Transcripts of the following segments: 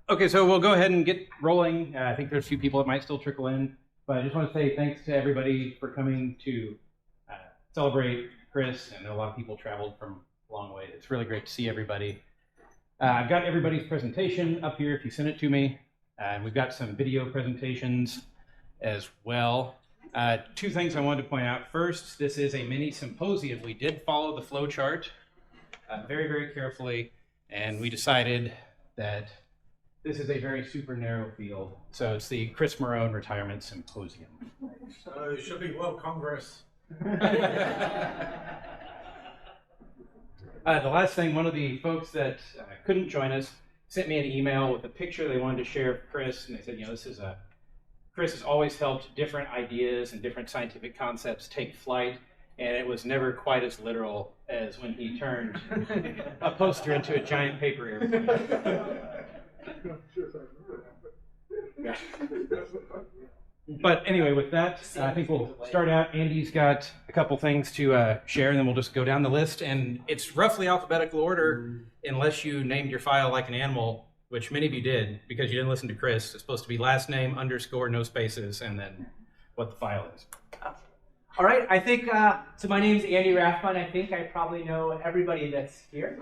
Okay, so we'll go ahead and get rolling. I think there's a few people that might still trickle in, but I just want to say thanks to everybody for coming to celebrate Chris. I know a lot of people traveled from a long way. It's really great to see everybody. I've got everybody's presentation up here if you send it to me. And we've got some video presentations as well. Two things I wanted to point out. First, this is a mini symposium. We did follow the flow chart very, very carefully, and we decided that this is a very super narrow field. So it's the Chris Marone Retirement Symposium. So it should be World Congress. The last thing, one of the folks that couldn't join us sent me an email with a picture they wanted to share of Chris, and they said, you know, Chris has always helped different ideas and different scientific concepts take flight, and it was never quite as literal as when he turned a poster into a giant paper airplane. Yeah. But anyway, with that, I think we'll start out. Andy's got a couple things to share, and then we'll just go down the list. And it's roughly alphabetical order, unless you named your file like an animal, which many of you did because you didn't listen to Chris. It's supposed to be last name, underscore, no spaces, and then what the file is. All right, I think, so my name's Andy Rathbun. I think I probably know everybody that's here.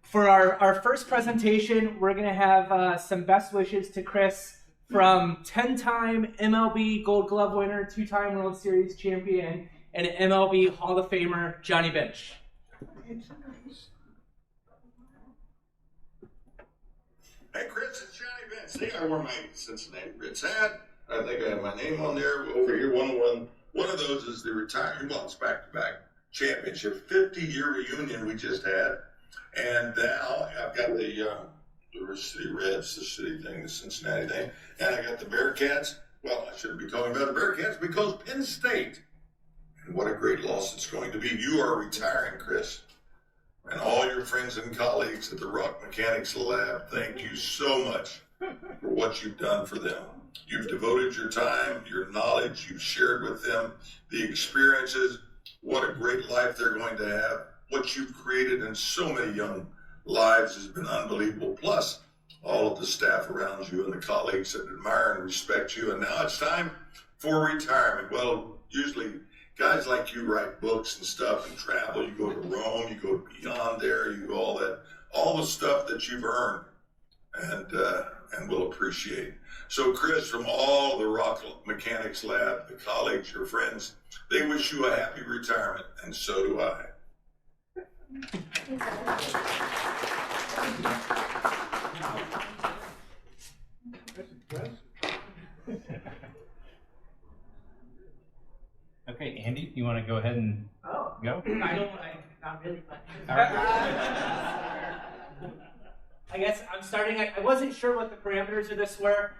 For our first presentation, we're going to have some best wishes to Chris from 10-time MLB Gold Glove winner, 2-time World Series champion, and MLB Hall of Famer, Johnny Bench. Hey Chris, it's Johnny Bench. See, I wore my Cincinnati Reds hat. I think I have my name on there. Over here, one of those is the retirement. Well, it's back-to-back championship, 50-year reunion we just had. And now I've got the City Reds, the city thing, the Cincinnati thing, and I got the Bearcats. Well, I shouldn't be talking about the Bearcats because Penn State. And what a great loss it's going to be. You are retiring, Chris. And all your friends and colleagues at the Rock Mechanics Lab, thank you so much for what you've done for them. You've devoted your time, your knowledge, you've shared with them the experiences. What a great life they're going to have. What you've created in so many young lives has been unbelievable. Plus, all of the staff around you and the colleagues that admire and respect you. And now it's time for retirement. Well, usually guys like you write books and stuff and travel. You go to Rome, you go beyond there, you go all the stuff that you've earned and will appreciate. So Chris, from all the Rock Mechanics Lab, the colleagues, your friends, they wish you a happy retirement, and so do I. Okay, Andy, you want to go ahead and go? Not really, but I guess I'm starting. I wasn't sure what the parameters of this were.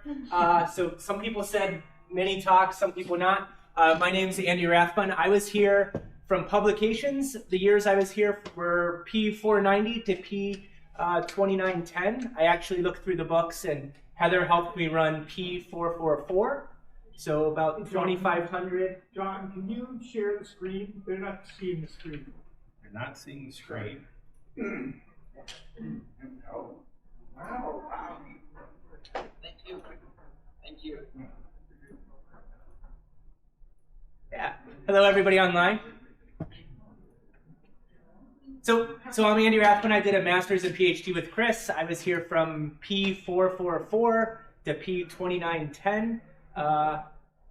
So some people said mini talk, some people not. My name's Andy Rathbun. I was here from publications. The years I was here were P490 to P2910. I actually looked through the books, and Heather helped me run P444. So about 2,500. John, can you share the screen? They're not seeing the screen. You're not seeing the screen. Oh. Wow. Thank you. Thank you. Yeah. Hello, everybody online. So I'm Andy Rathbun. I did a master's and PhD with Chris. I was here from P444 to P2910. Now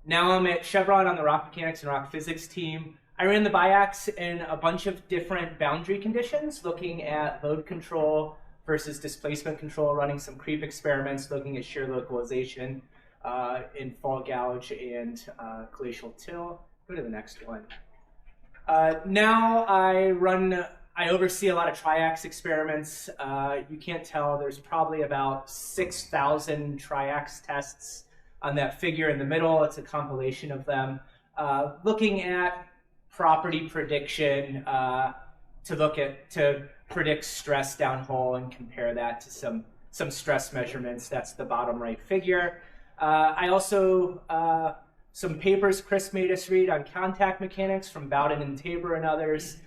I'm at Chevron on the rock mechanics and rock physics team. I ran the BIACs in a bunch of different boundary conditions, looking at load control versus displacement control, running some creep experiments, looking at shear localization in fault gouge and glacial till. Go to the next one. Now I oversee a lot of triax experiments. You can't tell, there's probably about 6,000 triax tests on that figure in the middle. It's a compilation of them, looking at property prediction to predict stress downhole and compare that to some stress measurements. That's the bottom right figure. I also, some papers Chris made us read on contact mechanics from Bowden and Tabor and others.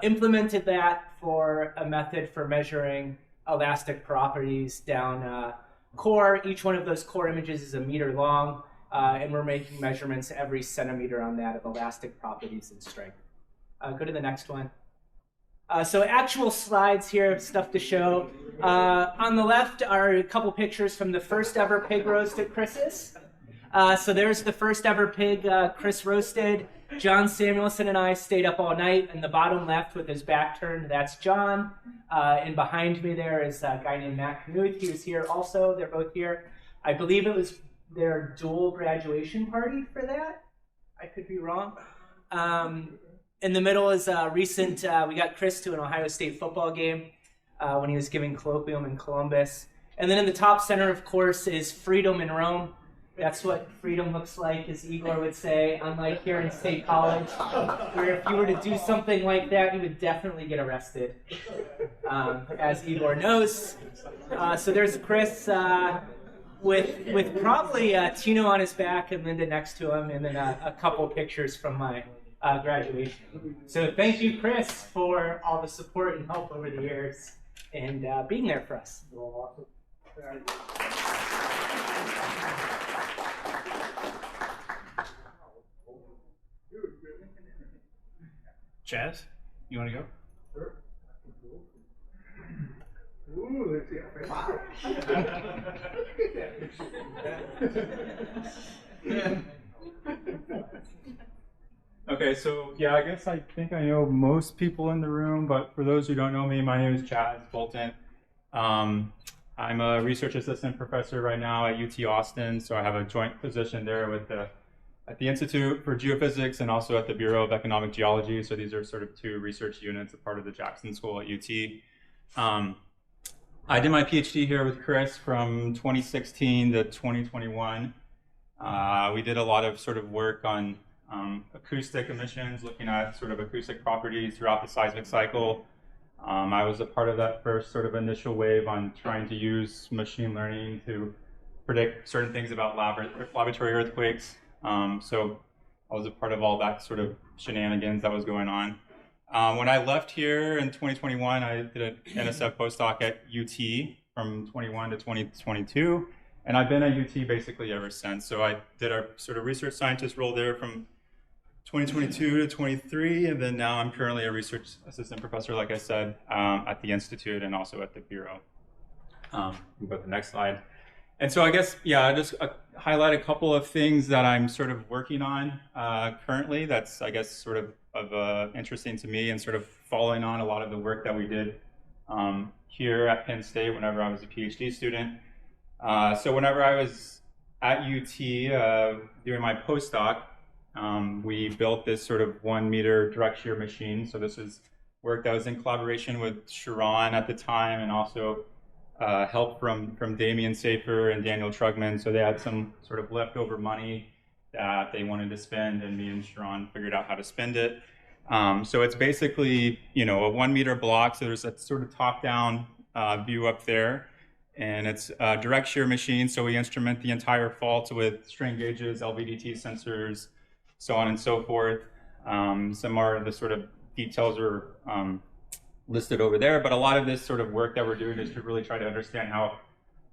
implemented that for a method for measuring elastic properties down core. Each one of those core images is a meter long, and we're making measurements every centimeter on that of elastic properties and strength. Go to the next one. So actual slides here, stuff to show. On the left are a couple pictures from the first ever pig roast at Chris's. So there's the first ever pig Chris roasted. John Samuelson and I stayed up all night. In the bottom left with his back turned, that's John. And behind me there is a guy named Matt Knuth. He was here also. They're both here. I believe it was their dual graduation party for that. I could be wrong. In the middle is recent, we got Chris to an Ohio State football game when he was giving colloquium in Columbus. And then in the top center, of course, is freedom in Rome. That's what freedom looks like, as Igor would say, unlike here in State College, where if you were to do something like that, you would definitely get arrested, as Igor knows. So there's Chris with probably Tino on his back and Linda next to him, and then a couple pictures from my graduation. So thank you, Chris, for all the support and help over the years and being there for us. Chaz, you want to go? Sure. Ooh, Okay, so yeah, I guess I think I know most people in the room, but for those who don't know me, my name is Chaz Bolton. I'm a research assistant professor right now at UT Austin, so I have a joint position there with at the Institute for Geophysics and also at the Bureau of Economic Geology. So these are sort of two research units, a part of the Jackson School at UT. I did my PhD here with Chris from 2016 to 2021. We did a lot of sort of work on acoustic emissions, looking at sort of acoustic properties throughout the seismic cycle. I was a part of that first sort of initial wave on trying to use machine learning to predict certain things about laboratory earthquakes. So I was a part of all that sort of shenanigans that was going on. When I left here in 2021, I did an NSF postdoc at UT from 21 to 2022, and I've been at UT basically ever since. So I did a sort of research scientist role there from 2022 to 23, and then now I'm currently a research assistant professor, like I said, at the Institute and also at the Bureau. We'll go to the next slide. And so I guess, yeah, I just highlight a couple of things that I'm sort of working on currently that's, I guess, sort of interesting to me and sort of following on a lot of the work that we did here at Penn State whenever I was a PhD student. So whenever I was at UT doing my postdoc, we built this sort of 1 meter direct shear machine. So this is work that was in collaboration with Sharon at the time, and also help from Damian Safer and Daniel Trugman. So they had some sort of leftover money that they wanted to spend, and me and Sharon figured out how to spend it. So it's basically, you know, a 1 meter block. So there's a sort of top-down view up there, and it's a direct shear machine. So we instrument the entire fault with strain gauges, LVDT sensors, so on and so forth. Some more of the sort of details are listed over there, but a lot of this sort of work that we're doing is to really try to understand how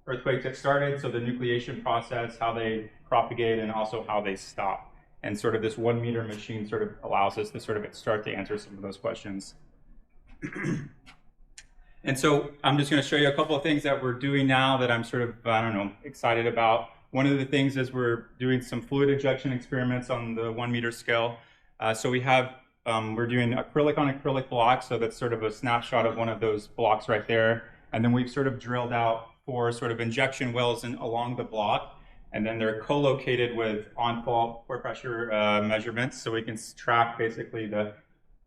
earthquakes get started, so the nucleation process, how they propagate, and also how they stop. And sort of this 1 meter machine sort of allows us to sort of start to answer some of those questions. And so I'm just going to show you a couple of things that we're doing now that I'm sort of, I don't know, excited about. One of the things is we're doing some fluid injection experiments on the 1 meter scale. So we have, we're doing acrylic on acrylic blocks. So that's sort of a snapshot of one of those blocks right there. And then we've sort of drilled out 4 sort of injection wells along the block. And then they're co-located with on-fault pore pressure measurements. So we can track basically the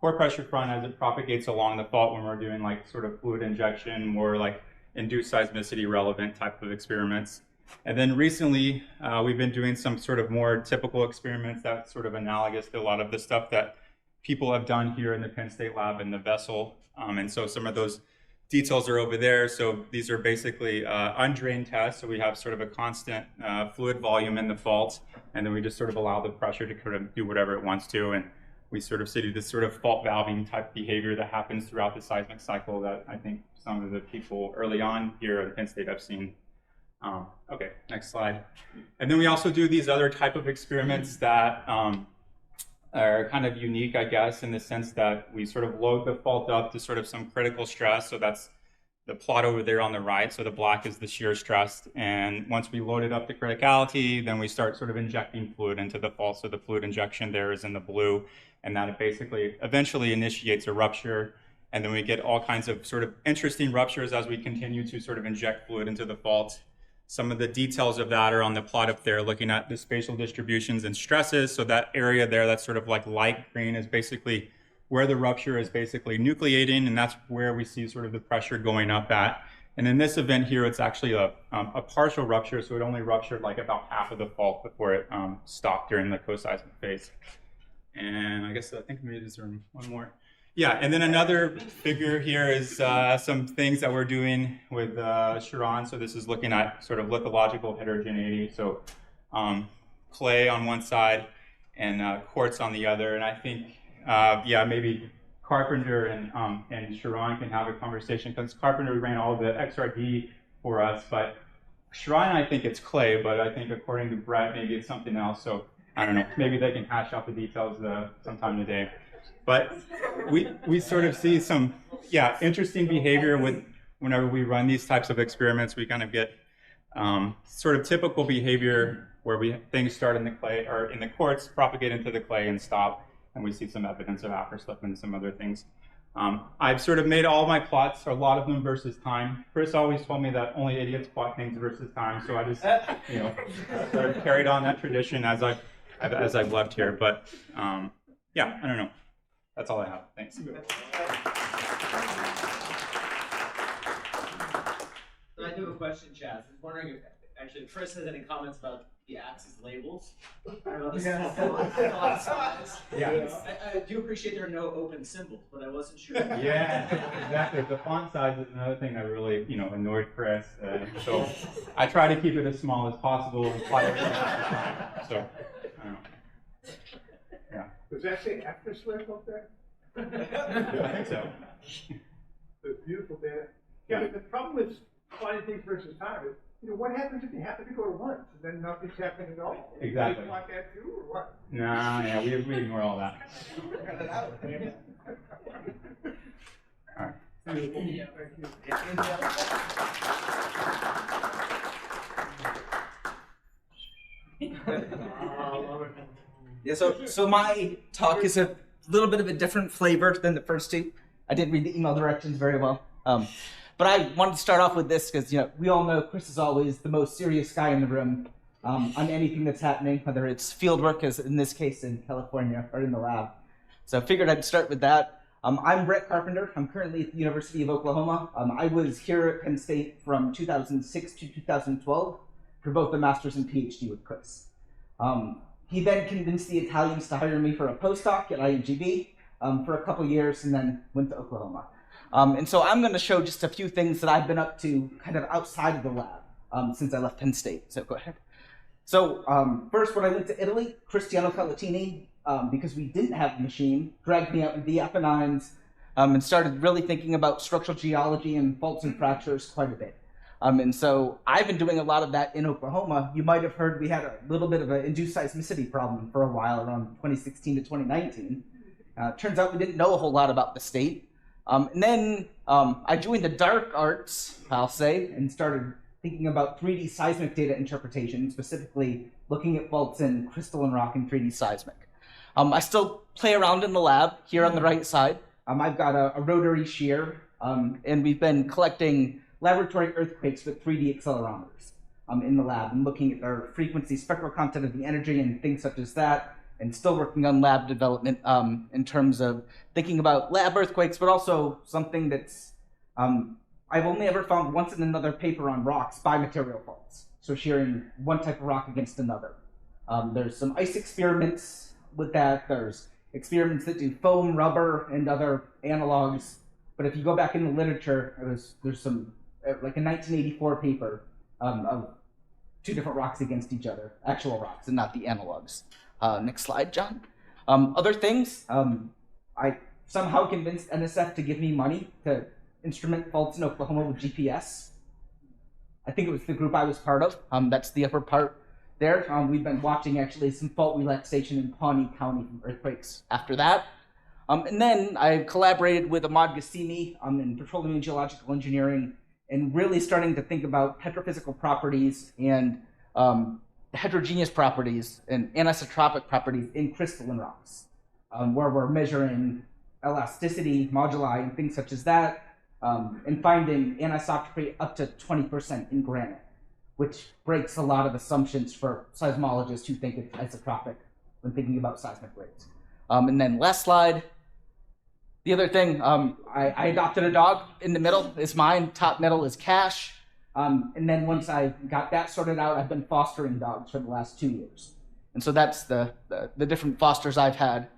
pore pressure front as it propagates along the fault when we're doing like sort of fluid injection, more like induced seismicity relevant type of experiments. And then recently, we've been doing some sort of more typical experiments that's sort of analogous to a lot of the stuff that people have done here in the Penn State lab in the vessel. And so some of those details are over there. So these are basically undrained tests. So we have sort of a constant fluid volume in the fault, and then we just sort of allow the pressure to kind of do whatever it wants to. And we sort of see this sort of fault valving type behavior that happens throughout the seismic cycle that I think some of the people early on here at Penn State have seen. Okay, next slide. And then we also do these other type of experiments that are kind of unique, I guess, in the sense that we sort of load the fault up to sort of some critical stress. So that's the plot over there on the right. So the black is the shear stress. And once we load it up to criticality, then we start sort of injecting fluid into the fault. So the fluid injection there is in the blue. And that it basically eventually initiates a rupture. And then we get all kinds of sort of interesting ruptures as we continue to sort of inject fluid into the fault. Some of the details of that are on the plot up there, looking at the spatial distributions and stresses. So that area there, that's sort of like light green, is basically where the rupture is basically nucleating, and that's where we see sort of the pressure going up at. And in this event here, it's actually a partial rupture, so it only ruptured like about half of the fault before it stopped during the co-seismic phase. And I think maybe there's one more. Yeah, and then another figure here is some things that we're doing with Sharon. So this is looking at sort of lithological heterogeneity. So clay on one side and quartz on the other. And I think, maybe Carpenter and Sharon can have a conversation, because Carpenter ran all the XRD for us. But Sharon, I think it's clay, but I think according to Brett, maybe it's something else. So I don't know, maybe they can hash out the details sometime today. But we sort of see some, interesting behavior whenever we run these types of experiments. We kind of get sort of typical behavior where things start in the clay or in the quartz, propagate into the clay and stop, and we see some evidence of afterslip and some other things. I've sort of made all my plots, a lot of them versus time. Chris always told me that only idiots plot things versus time, so I just sort of carried on that tradition as I've left here. But I don't know. That's all I have. Thanks. So I do have a question, Chaz. I was wondering if actually Chris has any comments about the axis labels. Yeah. I do appreciate there are no open symbols, but I wasn't sure. Yeah, exactly. The font size is another thing that really, annoyed Chris. So I try to keep it as small as possible. So I don't know. Yeah. Does that say afterslip up there? I think so. It's beautiful data. Yeah, the problem with finding things versus time is, what happens if you happen to go to once and then nothing's happening at all? Exactly. Do you want that too, or what? Nah, we ignore all that. Cut it out. All right. Beautiful. Thank you. Yeah, so my talk is a little bit of a different flavor than the first two. I didn't read the email directions very well. But I wanted to start off with this because, we all know Chris is always the most serious guy in the room on anything that's happening, whether it's field work, as in this case in California, or in the lab. So I figured I'd start with that. I'm Brett Carpenter. I'm currently at the University of Oklahoma. I was here at Penn State from 2006 to 2012 for both the master's and PhD with Chris. He then convinced the Italians to hire me for a postdoc at IMGB for a couple years, and then went to Oklahoma. And so I'm going to show just a few things that I've been up to kind of outside of the lab since I left Penn State. So go ahead. So first, when I went to Italy, Cristiano Calatini, because we didn't have a machine, dragged me out into the Apennines and started really thinking about structural geology and faults and fractures quite a bit. And so I've been doing a lot of that in Oklahoma. You might have heard we had a little bit of an induced seismicity problem for a while around 2016 to 2019. Turns out we didn't know a whole lot about the state. And then I joined the dark arts, I'll say, and started thinking about 3D seismic data interpretation, specifically looking at faults in crystalline rock and 3D seismic. I still play around in the lab here on the right side. I've got a rotary shear, and we've been collecting laboratory earthquakes with 3D accelerometers in the lab and looking at their frequency, spectral content of the energy and things such as that, and still working on lab development in terms of thinking about lab earthquakes, but also something that's I've only ever found once in another paper on rocks bimaterial faults, so shearing one type of rock against another. There's some ice experiments with that. There's experiments that do foam, rubber, and other analogs. But if you go back in the literature, there's some, like a 1984 paper of two different rocks against each other, actual rocks and not the analogs. Next slide, John. Other things, I somehow convinced NSF to give me money to instrument faults in Oklahoma with GPS. I think it was the group I was part of. That's the upper part there. We've been watching actually some fault relaxation in Pawnee County from earthquakes after that. And then I collaborated with Ahmad Ghassemi in petroleum and geological engineering and really starting to think about petrophysical properties and heterogeneous properties and anisotropic properties in crystalline rocks, where we're measuring elasticity, moduli, and things such as that, and finding anisotropy up to 20% in granite, which breaks a lot of assumptions for seismologists who think it's isotropic when thinking about seismic rates. And then last slide. The other thing, I adopted a dog. In the middle is mine. Top middle is Cash. And then once I got that sorted out, I've been fostering dogs for the last 2 years. And so that's the different fosters I've had.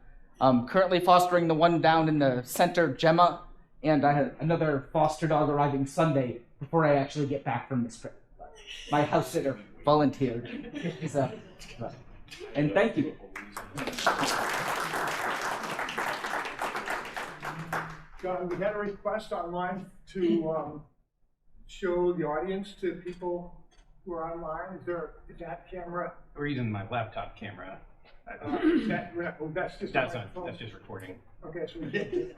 Currently fostering the one down in the center, Gemma, and I have another foster dog arriving Sunday before I actually get back from this trip. My house sitter volunteered. And thank you. John, we had a request online to show the audience to people who are online. Is that camera? We're using my laptop camera. That's just That's just recording. Okay, so we did.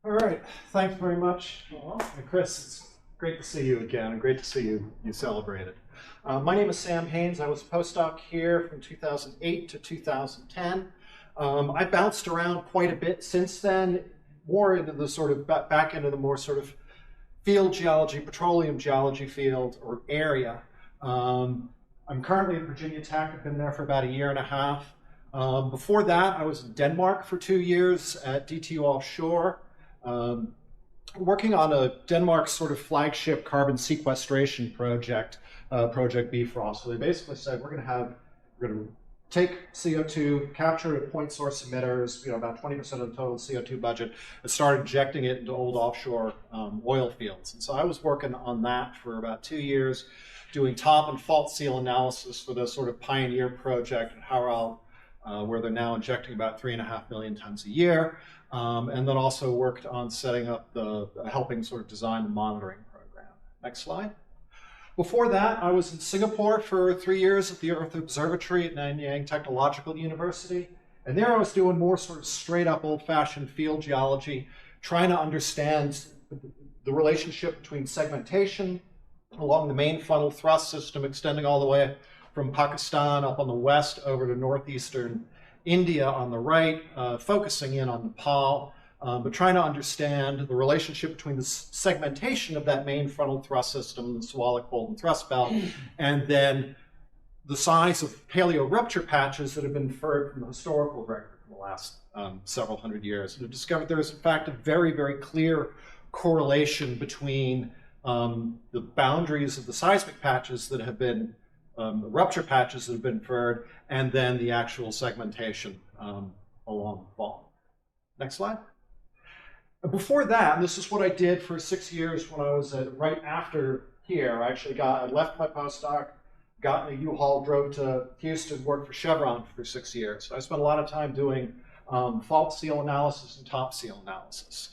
All right, thanks very much. And Chris, it's great to see you again, and great to see you celebrated. My name is Sam Haynes. I was a postdoc here from 2008 to 2010. I bounced around quite a bit since then, more into the sort of back into the more sort of field geology, petroleum geology field or area. I'm currently at Virginia Tech. I've been there for about 1.5 years. Before that, I was in Denmark for 2 years at DTU Offshore, working on a Denmark sort of flagship carbon sequestration project, Project Bifrost. So they basically said we're going to take CO2, capture it at point source emitters, about 20% of the total CO2 budget, and start injecting it into old offshore oil fields. And so I was working on that for about 2 years, doing top and fault seal analysis for the sort of pioneer project at Harald, where they're now injecting about 3.5 million tons a year. And then also worked on setting up helping sort of design the monitoring program. Next slide. Before that, I was in Singapore for 3 years at the Earth Observatory at Nanyang Technological University. And there I was doing more sort of straight up old-fashioned field geology, trying to understand the relationship between segmentation along the main frontal thrust system, extending all the way from Pakistan up on the west over to northeastern India on the right, focusing in on Nepal, but trying to understand the relationship between the segmentation of that main frontal thrust system, the Sewalik-Bolton thrust belt, and then the size of paleo-rupture patches that have been inferred from the historical record in the last several hundred years. And have discovered there is, in fact, a very, very clear correlation between the boundaries of the seismic patches that have been, the rupture patches that have been inferred, and then the actual segmentation along the fault. Next slide. Before that, and this is what I did for 6 years when I was right after here. I left my postdoc, got in a U-Haul, drove to Houston, worked for Chevron for 6 years. So I spent a lot of time doing fault seal analysis and top seal analysis.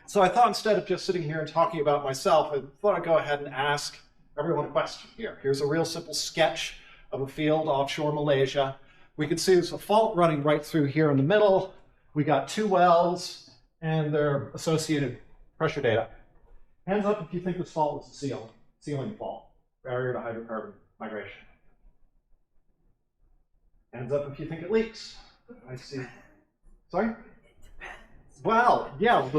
So I thought instead of just sitting here and talking about myself, I thought I'd go ahead and ask everyone a question here. Here's a real simple sketch of a field offshore Malaysia. We can see there's a fault running right through here in the middle. We got 2 wells and their associated pressure data. Hands up if you think this fault was a sealing fault, barrier to hydrocarbon migration. Hands up if you think it leaks. I see. Sorry? Well, yeah,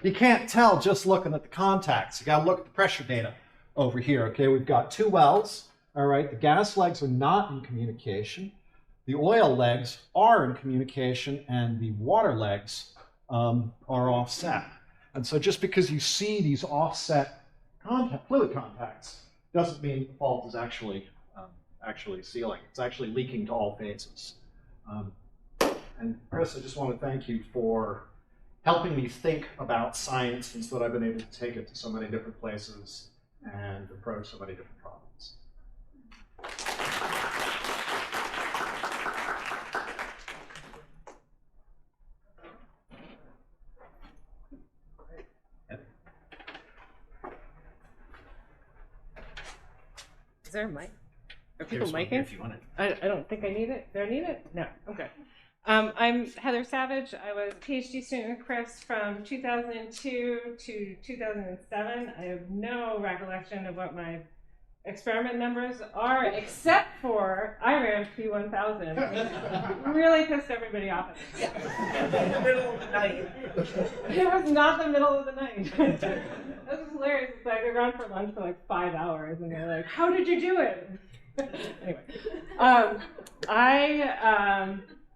you can't tell just looking at the contacts. You got to look at the pressure data over here. Okay, we've got 2 wells. All right, the gas legs are not in communication. The oil legs are in communication, and the water legs are offset. And so just because you see these offset fluid contacts doesn't mean the fault is actually sealing. It's actually leaking to all phases. And Chris, I just want to thank you for helping me think about science, and so that I've been able to take it to so many different places and approach so many different problems. Is there a mic? Are people There's one micing? here if you want it. I don't think I need it. Do I need it? No. Okay. I'm Heather Savage. I was a PhD student with Chris from 2002 to 2007. I have no recollection of what my experiment numbers are, except for I ran P1000. Really pissed everybody off. In the middle of the night. It was not the middle of the night. This is hilarious. It's like they're gone for lunch for like 5 hours, and they're like, "How did you do it?" Anyway, I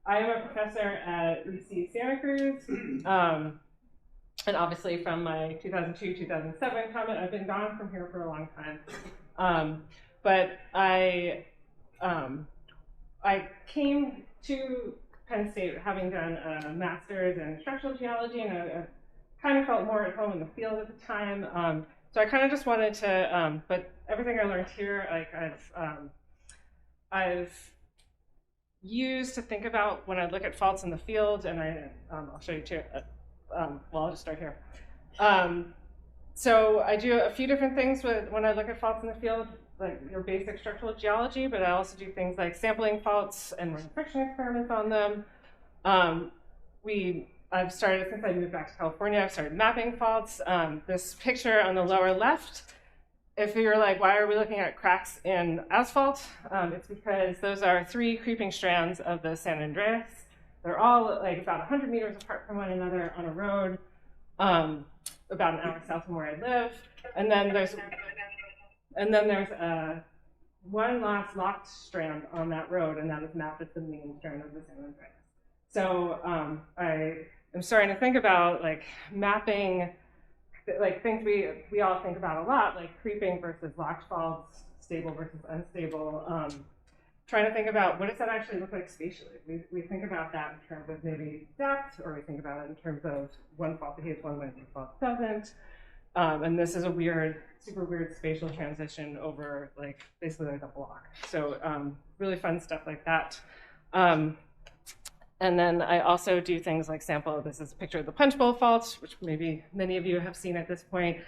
am a professor at UC Santa Cruz, and obviously from my 2002-2007 comment, I've been gone from here for a long time. But I came to Penn State having done a master's in structural geology, and I kind of felt more at home in the field at the time. So I kind of just wanted to, but everything I learned here, like I've used to think about when I look at faults in the field, and I'll show you too. Well, I'll just start here. So I do a few different things when I look at faults in the field, like your basic structural geology, but I also do things like sampling faults and running friction experiments on them. I've started, since I moved back to California, I've started mapping faults. This picture on the lower left, if you're like, why are we looking at cracks in asphalt? It's because those are 3 creeping strands of the San Andreas. They're all like about 100 meters apart from one another on a road, about an hour south from where I live. And then there's one last locked strand on that road, and that is mapped as the main strand of the San Andreas. So I am starting to think about like mapping, like things we all think about a lot, like creeping versus locked faults, stable versus unstable. Trying to think about what does that actually look like spatially. We think about that in terms of maybe depth, or we think about it in terds of one fault behaves one way, one fault doesn't. And this is a weird, super weird spatial transition over like basically like a block. So really fun stuff like that. And then I also do things like sample. This is a picture of the Punch Bowl fault, which maybe many of you have seen at this point.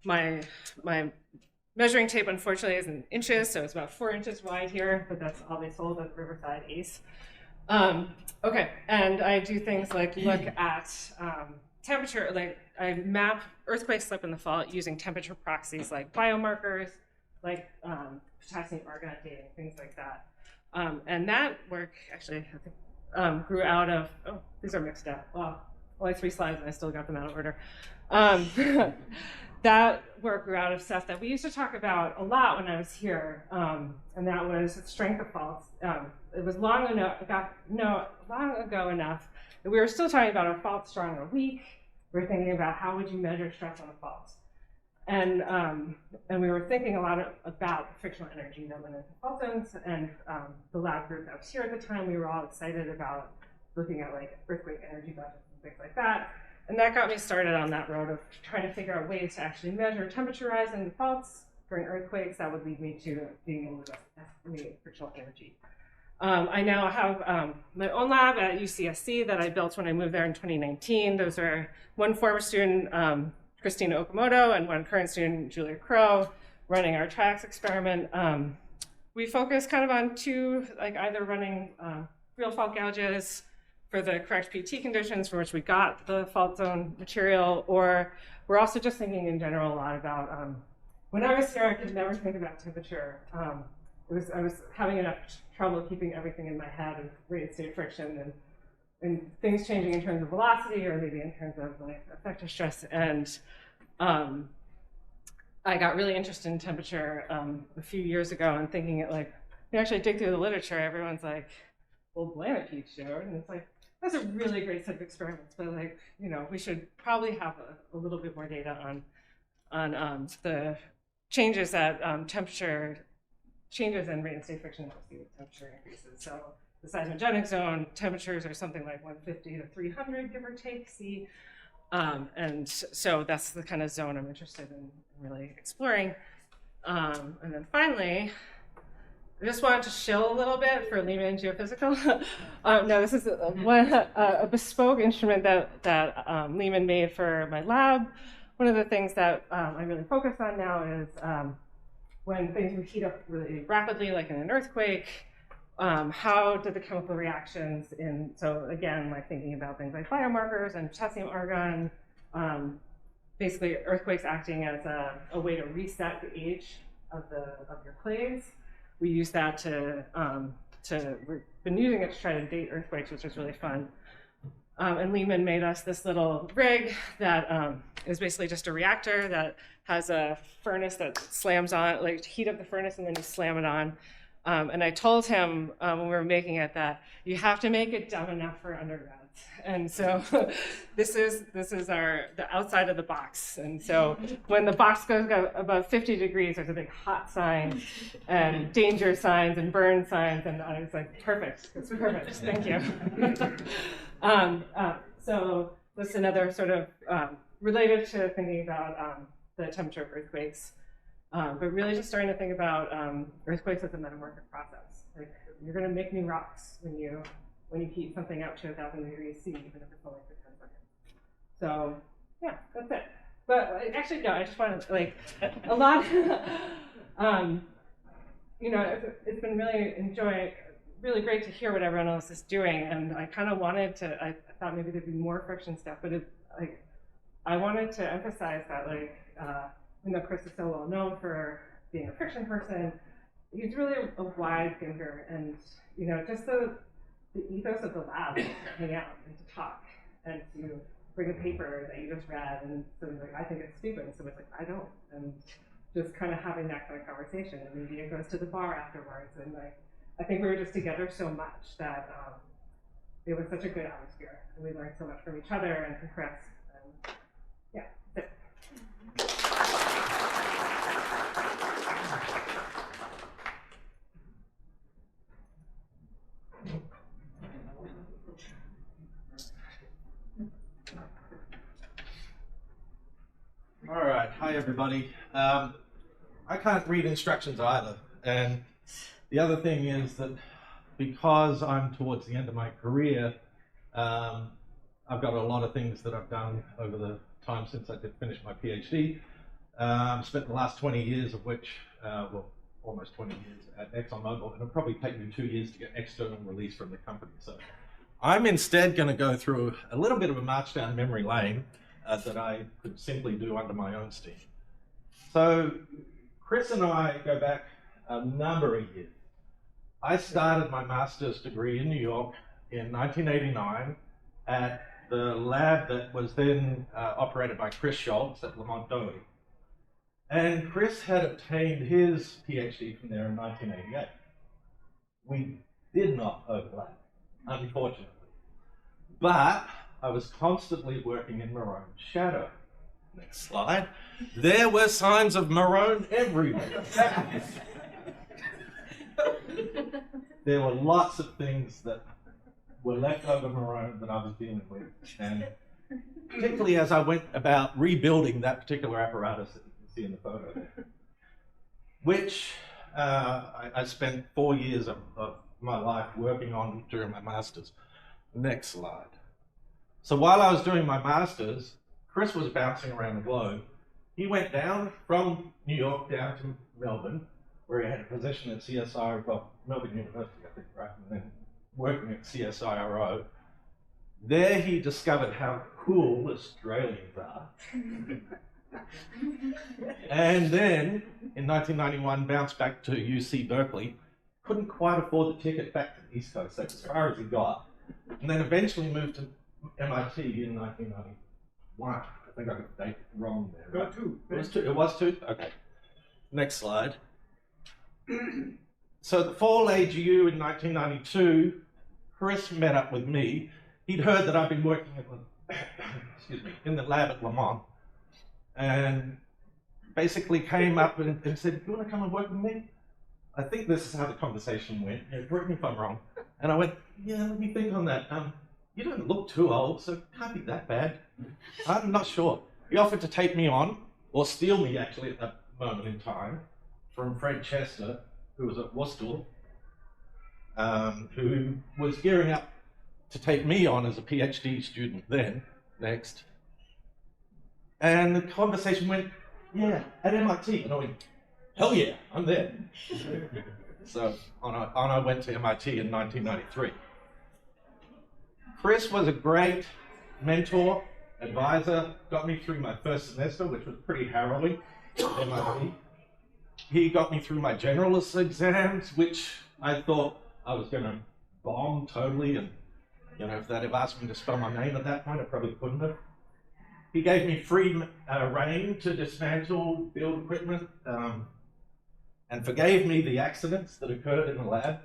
My measuring tape, unfortunately, is in inches, so it's about 4 inches wide here, but that's all they sold at Riverside Ace. Okay, and I do things like look at temperature, like I map earthquake slip in the fault using temperature proxies like biomarkers, like potassium argon dating, things like that. And that work actually, I think, grew out of, oh, these are mixed up. Well, only 3 slides and I still got them out of order. That work grew out of stuff that we used to talk about a lot when I was here, and that was strength of faults. It was long ago enough that we were still talking about are faults strong or weak. We were thinking about how would you measure stress on a fault. And we were thinking a lot about the frictional energy that went into fault zones, and the lab group that was here at the time, we were all excited about looking at like earthquake energy budgets and things like that. And that got me started on that road of trying to figure out ways to actually measure temperature rise in faults during earthquakes that would lead me to being able to estimate frictional energy. I now have my own lab at UCSC that I built when I moved there in 2019. Those are one former student, Christina Okamoto, and one current student, Julia Crow, running our TRIAX experiment. We focus kind of on 2, like either running real fault gouges for the correct PT conditions for which we got the fault zone material, or we're also just thinking in general a lot about, when I was here, I could never think about temperature. I was having enough trouble keeping everything in my head of rate and state friction and things changing in terms of velocity or maybe in terms of like effective stress. And I got really interested in temperature a few years ago, and thinking it like, you actually dig through the literature, everyone's like, well, Willamette Peak showed, and it's like, that's a really great set of experiments, but like, you know, we should probably have a little bit more data on the changes that temperature changes in rate and state friction that we see with temperature increases. So the seismogenic zone temperatures are something like 150 to 300, give or take, C. And so that's the kind of zone I'm interested in really exploring. And then finally, I just wanted to shill a little bit for Lehman Geophysical. No, this is a bespoke instrument that Lehman made for my lab. One of the things that I really focus on now is when things would heat up really rapidly, like in an earthquake, how did the chemical reactions so again, like thinking about things like biomarkers and potassium argon, basically earthquakes acting as a way to reset the age of your clays. We use that we've been using it to try to date earthquakes, which is really fun. And Lehman made us this little rig that is basically just a reactor that has a furnace that slams on, like heat up the furnace and then you slam it on. And I told him when we were making it that you have to make it dumb enough for undergrads. And so this is the outside of the box. And so when the box goes above 50 degrees, there's a big hot sign and danger signs and burn signs. And I was like, perfect, it's perfect, thank you. So that's another sort of related to thinking about the temperature of earthquakes. But really just starting to think about earthquakes as a metamorphic process. Like you're going to make new rocks when you heat something up to 1,000 degrees C, even if it's only for 10 seconds. So yeah, that's it. But actually, no, I just want to like a lot. It's been really great to hear what everyone else is doing, and I kind of wanted to. I thought maybe there'd be more friction stuff, but I wanted to emphasize that even though Chris is so well known for being a friction person, he's really a wide thinker, and just the ethos of the lab is to hang out and to talk and to bring a paper that you just read, and so like I think it's stupid, so it's like I don't, and just kind of having that kind of conversation, and maybe it goes to the bar afterwards, and I think we were just together so much that it was such a good atmosphere, and we learned so much from each other and from Chris, and yeah, that's it. All right, hi everybody. I can't read instructions either, and the other thing is that because I'm towards the end of my career, I've got a lot of things that I've done over the time since I did finish my PhD. Spent the last 20 years of which, almost 20 years at ExxonMobil, and it'll probably take me 2 years to get external release from the company. So I'm instead going to go through a little bit of a march down memory lane that I could simply do under my own steam. So Chris and I go back a number of years. I started my master's degree in New York in 1989 at the lab that was then operated by Chris Schultz at Lamont Doherty. And Chris had obtained his PhD from there in 1988. We did not overlap, unfortunately. But I was constantly working in Marone's shadow. Next slide. There were signs of Marone everywhere. There were lots of things that were left over Marone that I was dealing with. And particularly as I went about rebuilding that particular apparatus that you can see in the photo there, which I spent 4 years of my life working on during my master's. Next slide. So while I was doing my master's, Chris was bouncing around the globe. He went down from New York down to Melbourne, where he had a position at CSIRO, well, Melbourne University, I think, right, and then working at CSIRO. There he discovered how cool Australians are. And then, in 1991, bounced back to UC Berkeley. Couldn't quite afford the ticket back to the East Coast, that's as far as he got. And then eventually moved to MIT in 1991. I think I got the date wrong there. Right? It was two? Okay. Next slide. So the fall AGU in 1992, Chris met up with me. He'd heard that I'd been working in the lab at Lamont, and basically came up and said, "Do you want to come and work with me?" I think this is how the conversation went. Yeah, correct me if I'm wrong. And I went, "Yeah, let me think on that. You don't look too old, so it can't be that bad." I'm not sure. He offered to take me on, or steal me actually at that moment in time, from Fred Chester, who was at Worcester, who was gearing up to take me on as a PhD student then. Next. And the conversation went, "Yeah, at MIT." And I went, hell yeah, I'm there. So on I went to MIT in 1993. Chris was a great mentor, advisor, got me through my first semester, which was pretty harrowing at MIT. He got me through my generalist exams, which I thought I was going to bomb totally, and if they'd have asked me to spell my name at that point, I probably couldn't have. He gave me free reign to dismantle, build equipment, and forgave me the accidents that occurred in the lab.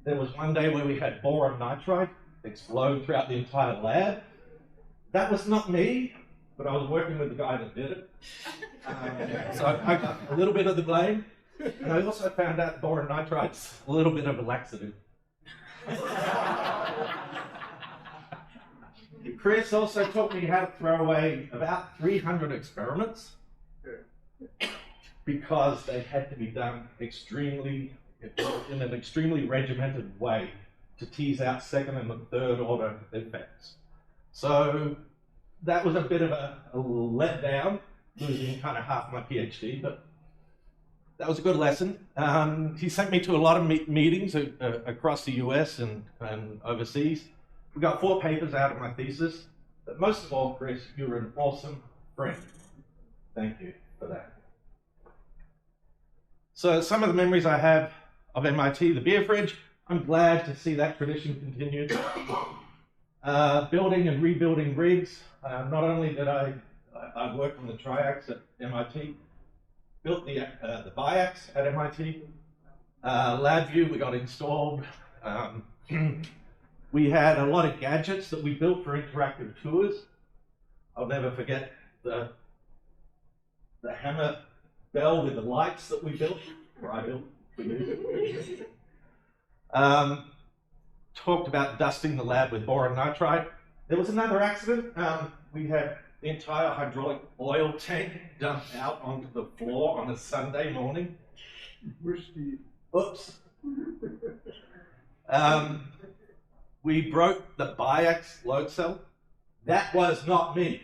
There was one day where we had boron nitride explode throughout the entire lab. That was not me, but I was working with the guy that did it. So I got a little bit of the blame. And I also found out boron nitride's a little bit of a laxative. Chris also taught me how to throw away about 300 experiments because they had to be done in an extremely regimented way to tease out second and third order effects. So that was a bit of a letdown, losing kind of half my PhD, but that was a good lesson. He sent me to a lot of meetings across the US and overseas. We got 4 papers out of my thesis, but most of all, Chris, you were an awesome friend. Thank you for that. So some of the memories I have of MIT, the beer fridge, I'm glad to see that tradition continue. Building and rebuilding rigs. Not only did I worked on the triax at MIT, built the biax at MIT. LabVIEW we got installed. We had a lot of gadgets that we built for interactive tours. I'll never forget the hammer bell with the lights that we built, or I built for you. Talked about dusting the lab with boron nitride. There was another accident. We had the entire hydraulic oil tank dumped out onto the floor on a Sunday morning. Oops. We broke the biax load cell. That was not me.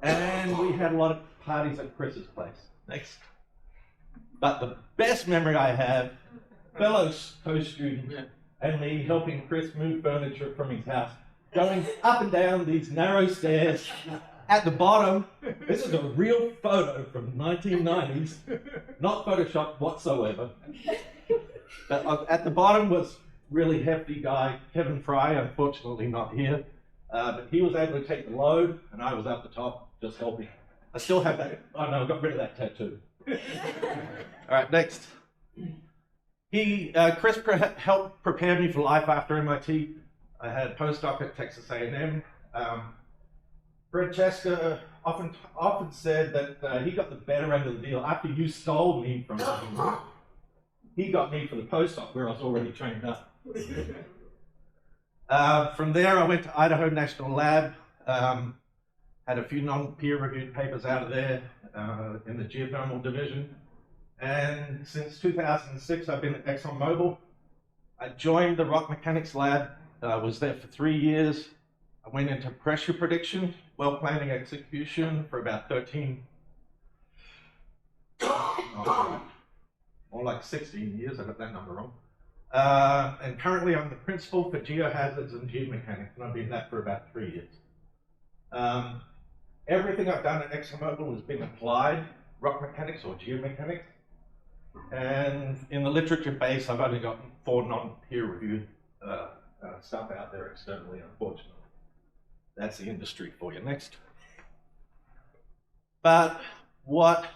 And we had a lot of parties at Chris's place. Next. But the best memory I have, fellow co-student and me helping Chris move furniture from his house, going up and down these narrow stairs. At the bottom, this is a real photo from 1990s, not Photoshopped whatsoever. But at the bottom was really hefty guy, Kevin Fry, unfortunately not here. But he was able to take the load, and I was up the top just helping. I still have that. Oh no, I got rid of that tattoo. All right, next. Chris helped prepare me for life after MIT. I had a postdoc at Texas A&M. Fred Cheska often said that he got the better end of the deal. After you stole me from him, he got me for the postdoc where I was already trained up. From there, I went to Idaho National Lab, had a few non-peer-reviewed papers out of there in the geothermal division. And since 2006, I've been at ExxonMobil. I joined the rock mechanics lab, was there for 3 years. I went into pressure prediction, well planning execution for about 13, more like 16 years, I got that number wrong. And currently I'm the principal for geohazards and geomechanics, and I've been that for about 3 years. Everything I've done at ExxonMobil has been applied rock mechanics or geomechanics. And in the literature base, I've only got 4 non-peer-reviewed stuff out there externally, unfortunately. That's the industry for you. Next. But what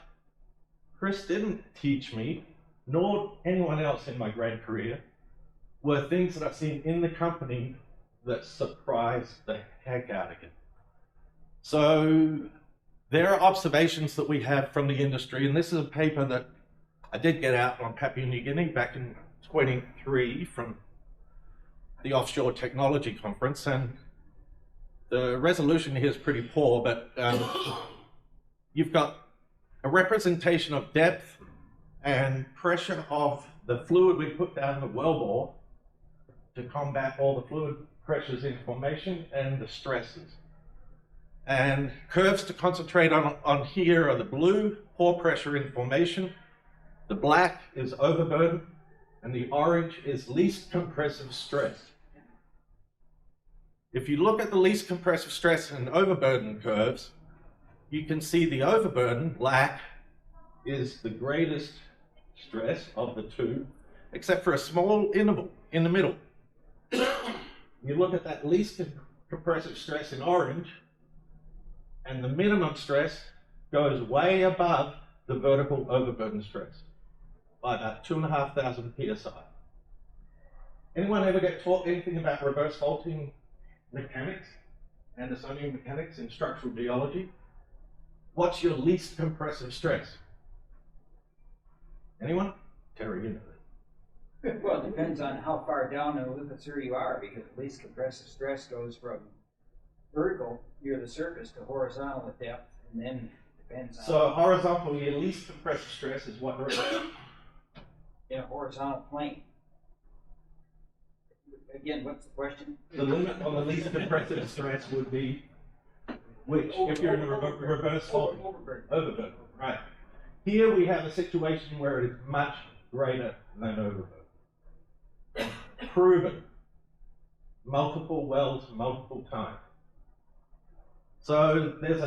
Chris didn't teach me, nor anyone else in my grad career, were things that I've seen in the company that surprised the heck out of you. So there are observations that we have from the industry, and this is a paper that I did get out on Papua New Guinea back in 23 from the Offshore Technology Conference, and the resolution here is pretty poor, but you've got a representation of depth and pressure of the fluid we put down the wellbore to combat all the fluid pressures in formation and the stresses. And curves to concentrate on here are the blue, pore pressure in formation. The black is overburden, and the orange is least compressive stress. If you look at the least compressive stress and overburden curves, you can see the overburden, black, is the greatest stress of the two, except for a small interval in the middle. You look at that least compressive stress in orange, and the minimum stress goes way above the vertical overburden stress by about 2,500 psi. Anyone ever get taught anything about reverse faulting mechanics, Andersonian mechanics in structural geology? What's your least compressive stress? Anyone? Terry, you know that. Well, it depends on how far down in the lithosphere you are, because the least compressive stress goes from vertical near the surface to horizontal at depth, and then depends on. So horizontal, your least compressive stress is what? In a horizontal plane. Again, what's the question? The limit on the least compressive stress would be which? If you're in a reverse fault. Overburden. Right. Here we have a situation where it is much greater than overburden. Proven. Multiple wells, multiple times. So this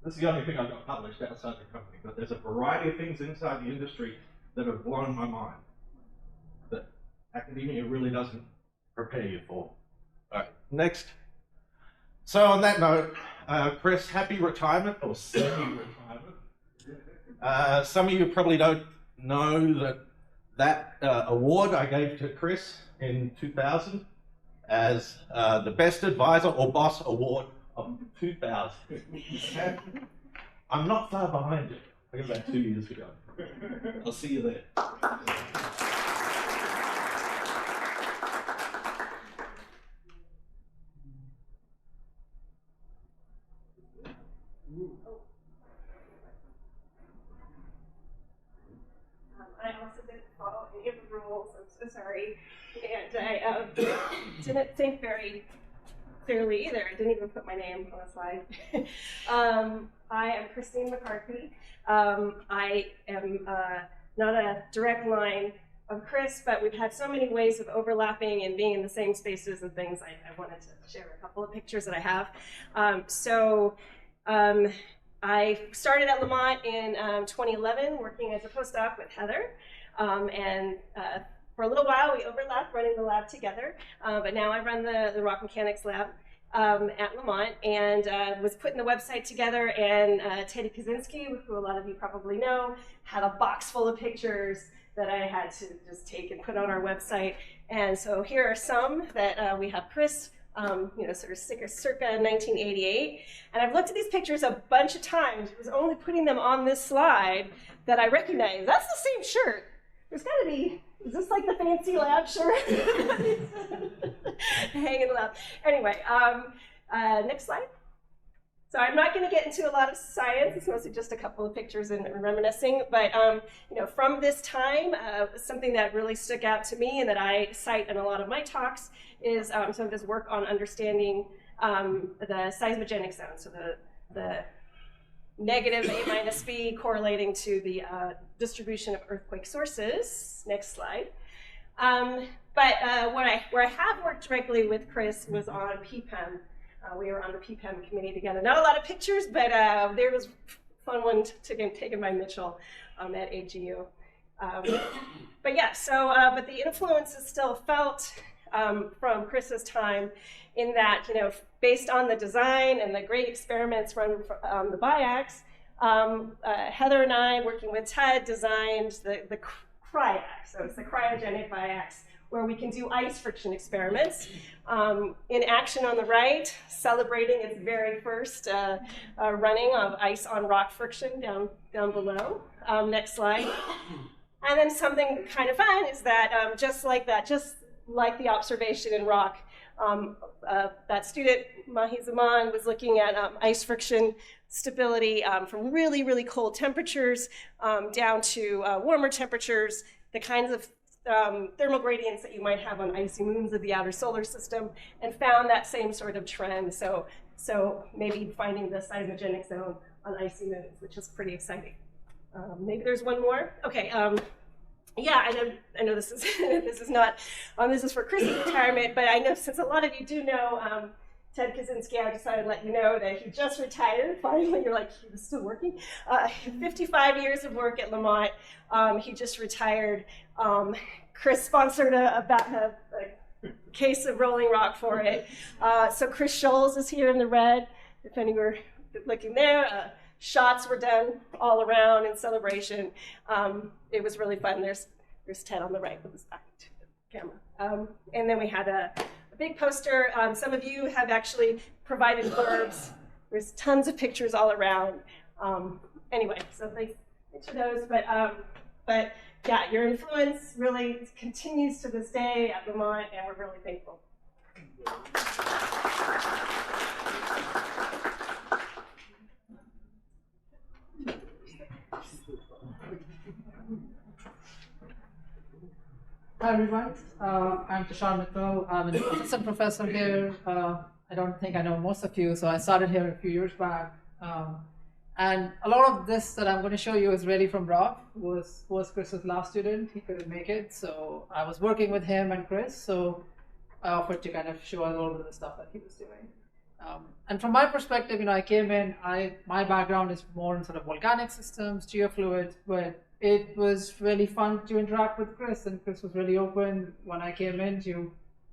is the only thing I've got published outside the company, but there's a variety of things inside the industry that have blown my mind that academia really doesn't prepare you for. All right, next. So on that note, Chris, happy retirement or semi-retirement. Some of you probably don't know that award I gave to Chris in 2000 as the Best Advisor or Boss Award of 2000. I'm not far behind you. I got that 2 years ago. I'll see you there. I also didn't follow any of the rules. I'm so sorry. And I didn't think very clearly either. I didn't even put my name on the slide. I am Christine McCarthy. I am not a direct line of Chris, but we've had so many ways of overlapping and being in the same spaces and things. I wanted to share a couple of pictures that I have. I started at Lamont in 2011, working as a postdoc with Heather, and for a little while we overlapped running the lab together, but now I run the rock mechanics lab at Lamont, and was putting the website together, and Teddy Kaczynski, who a lot of you probably know, had a box full of pictures that I had to just take and put on our website. And so here are some that we have Chris, sort of circa 1988. And I've looked at these pictures a bunch of times. It was only putting them on this slide that I recognized. That's the same shirt. There's got to be, is this like the fancy lab shirt? Hanging in the lab. Anyway, next slide. So I'm not going to get into a lot of science. It's mostly just a couple of pictures and reminiscing. But from this time, something that really stuck out to me and that I cite in a lot of my talks is some of this work on understanding the seismogenic zone. So the negative A minus B correlating to the distribution of earthquake sources. Next slide. Where I have worked directly with Chris was on PPEM. We were on the PPEM committee together. Not a lot of pictures, but there was a fun one taken by Mitchell at AGU. But the influence is still felt from Chris's time in that, based on the design and the great experiments run on the BIAX, Heather and I, working with Ted, designed the cryax. So it's the cryogenic BIAX, where we can do ice friction experiments. In action on the right, celebrating its very first running of ice on rock friction down below. Next slide. And then something kind of fun is that just like the observation in rock, that student, Mahi Zaman, was looking at ice friction stability from really, really cold temperatures down to warmer temperatures, the kinds of thermal gradients that you might have on icy moons of the outer solar system, and found that same sort of trend. So maybe finding the seismogenic zone on icy moons, which is pretty exciting. Maybe there's one more. Okay. Yeah, I know this is this is not this is for Chris's retirement, but I know since a lot of you do know Ted Kaczynski, I decided to let you know that he just retired. Finally, you're like, he was still working. 55 years of work at Lamont. He just retired. Chris sponsored a case of Rolling Rock for it. So Chris Scholes is here in the red, if any were looking there. Shots were done all around in celebration. It was really fun. There's Ted on the right with his back to the camera. And then we had a big poster. Some of you have actually provided blurbs. There's tons of pictures all around. Anyway, so thanks for those. But yeah, your influence really continues to this day at Lamont, and we're really thankful. Hi everyone, I'm Tushar Mittal. I'm an assistant professor here. I don't think I know most of you, so I started here a few years back. And a lot of this that I'm going to show you is really from Rob, who was Chris's last student. He couldn't make it, so I was working with him and Chris, so I offered to kind of show a little bit of the stuff that he was doing. And from my perspective, I came in, my background is more in sort of volcanic systems, geofluids, but it was really fun to interact with Chris, and Chris was really open when I came in to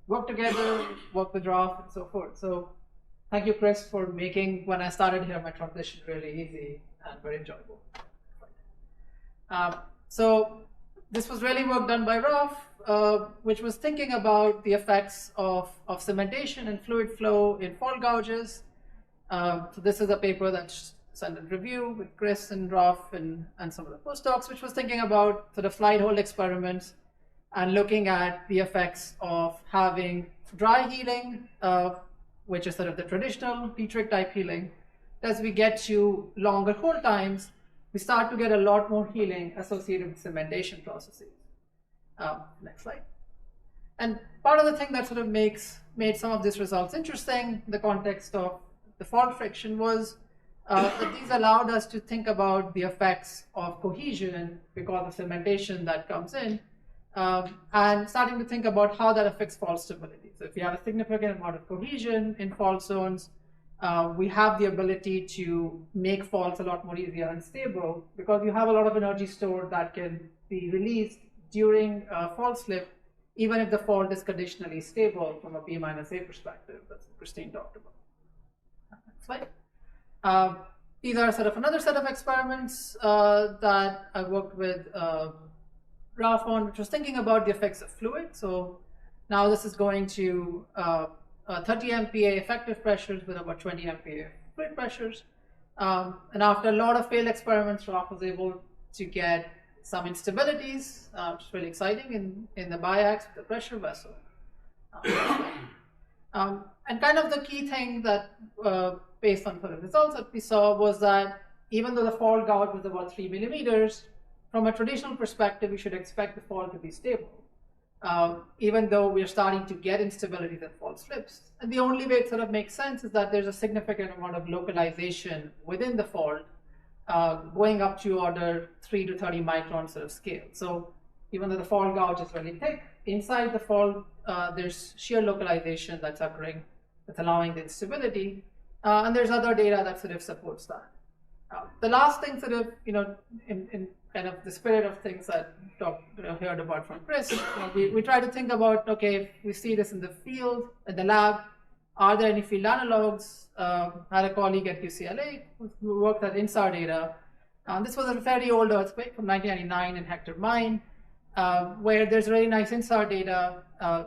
work together, work with Ralph, and so forth. So thank you, Chris, for making, when I started here, my transition really easy and very enjoyable. So this was really work done by Ralph, which was thinking about the effects of cementation and fluid flow in fault gouges. So this is a paper that's sent in review with Chris and Rolf and some of the postdocs, which was thinking about sort of flight hole experiments and looking at the effects of having dry healing, which is sort of the traditional Dietrich type healing. As we get to longer hold times, we start to get a lot more healing associated with cementation processes. Next slide. And part of the thing that sort of made some of these results interesting in the context of the fault friction was that these allowed us to think about the effects of cohesion because of cementation that comes in, and starting to think about how that affects fault stability. So if you have a significant amount of cohesion in fault zones, we have the ability to make faults a lot more easier and stable because you have a lot of energy stored that can be released during fault slip, even if the fault is conditionally stable from a B minus A perspective. That's what Christine talked about. Next slide. These are sort of another set of experiments that I worked with Ralph on, which was thinking about the effects of fluid. So now this is going to 30 MPa effective pressures with about 20 MPa fluid pressures. And after a lot of failed experiments, Ralph was able to get some instabilities, which is really exciting in the biax, the pressure vessel. And kind of the key thing that, based on sort of results that we saw, was that even though the fault gouge was about 3 millimeters, from a traditional perspective, we should expect the fault to be stable, even though we are starting to get instabilities and fault slips. And the only way it sort of makes sense is that there's a significant amount of localization within the fault, going up to order 3 to 30 micron sort of scale. So even though the fault gouge is really thick, inside the fault, there's shear localization that's occurring, that's allowing the instability. And there's other data that sort of supports that. The last thing sort of, in kind of the spirit of things that heard about from Chris, we try to think about, okay, if we see this in the field, in the lab, are there any field analogs? I had a colleague at UCLA who worked at INSAR data. This was a fairly old earthquake from 1999 in Hector Mine, where there's really nice INSAR data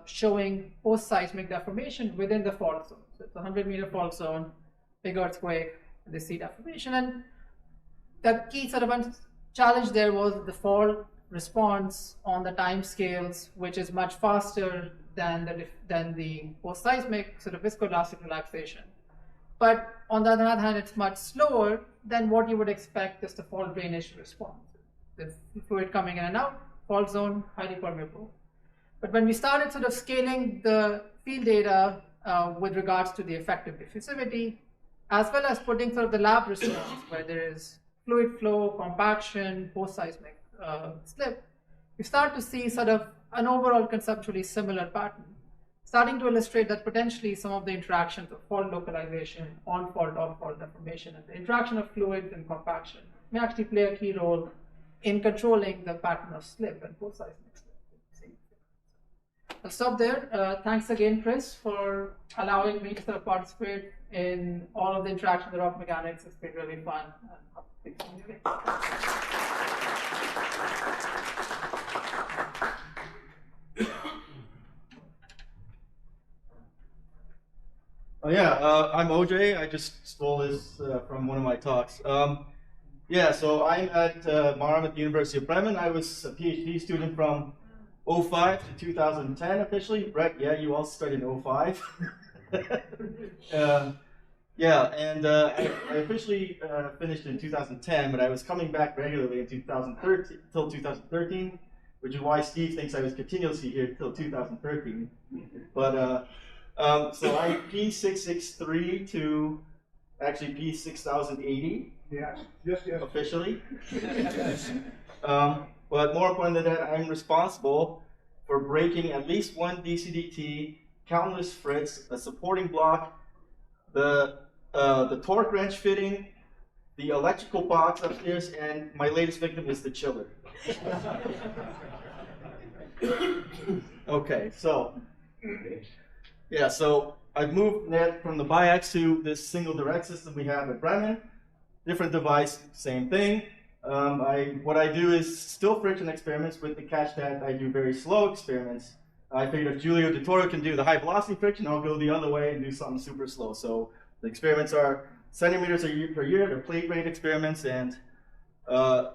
showing post-seismic deformation within the fault zone. So it's a 100-meter fault zone, big earthquake, and they see deformation. And the key sort of challenge there was the fault response on the time scales, which is much faster than the post-seismic sort of viscoelastic relaxation. But on the other hand, it's much slower than what you would expect just a fault drainage response. The fluid coming in and out, fault zone, highly permeable. But when we started sort of scaling the field data with regards to the effective diffusivity, as well as putting sort of the lab results where there is fluid flow, compaction, post-seismic slip, we start to see sort of an overall conceptually similar pattern, starting to illustrate that potentially some of the interactions of fault localization, on-fault, off-fault deformation, and the interaction of fluids and compaction may actually play a key role in controlling the pattern of slip and post-seismic slip. I'll stop there. Thanks again, Chris, for allowing me to sort of participate in all of the interaction with rock mechanics. It's been really fun. Oh yeah, I'm OJ. I just stole this from one of my talks. Yeah, so I'm at Marone at the University of Bremen. I was a PhD student from 05 to 2010 officially, right? Yeah, you all started in 05. Yeah, and I officially finished in 2010, but I was coming back regularly in 2013 till 2013, which is why Steve thinks I was continuously here till 2013. But so I'm P663 to actually P6080. Yes, officially. But more important than that, I'm responsible for breaking at least one DCDT, countless frits, a supporting block, the torque wrench fitting, the electrical box upstairs, and my latest victim is the chiller. Okay, so yeah, so I've moved net from the biax to this single direct system we have at Bremen. Different device, same thing. What I do is still friction experiments with the catch that I do very slow experiments. I figured if Giulio de Toro can do the high velocity friction, I'll go the other way and do something super slow. So the experiments are centimeters per year, they're plate rate experiments, and the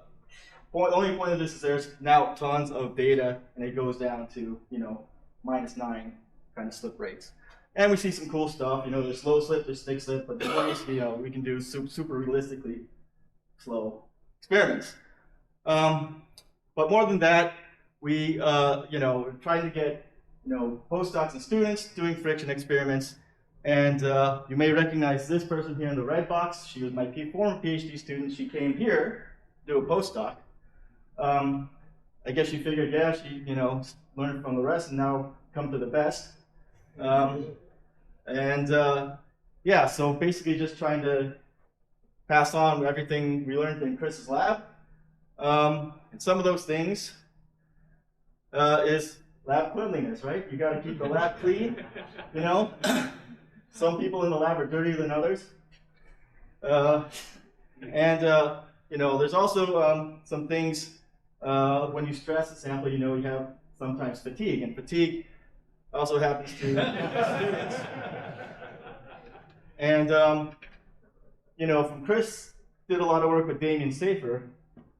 only point of this is there's now tons of data, and it goes down to, -9 kind of slip rates. And we see some cool stuff, there's slow slip, there's stick slip, but the point is, we can do super realistically slow experiments. But more than that, we're trying to get, postdocs and students doing friction experiments. And you may recognize this person here in the red box. She was my former PhD student. She came here to do a postdoc. I guess she figured, yeah, she, learned from the rest and now come to the best. Yeah, so basically just trying to pass on everything we learned in Chris's lab. And some of those things is lab cleanliness, right? You got to keep the lab clean, Some people in the lab are dirtier than others. There's also some things when you stress a sample, you have sometimes fatigue, and fatigue also happens to students. And from Chris, did a lot of work with Damien Safer,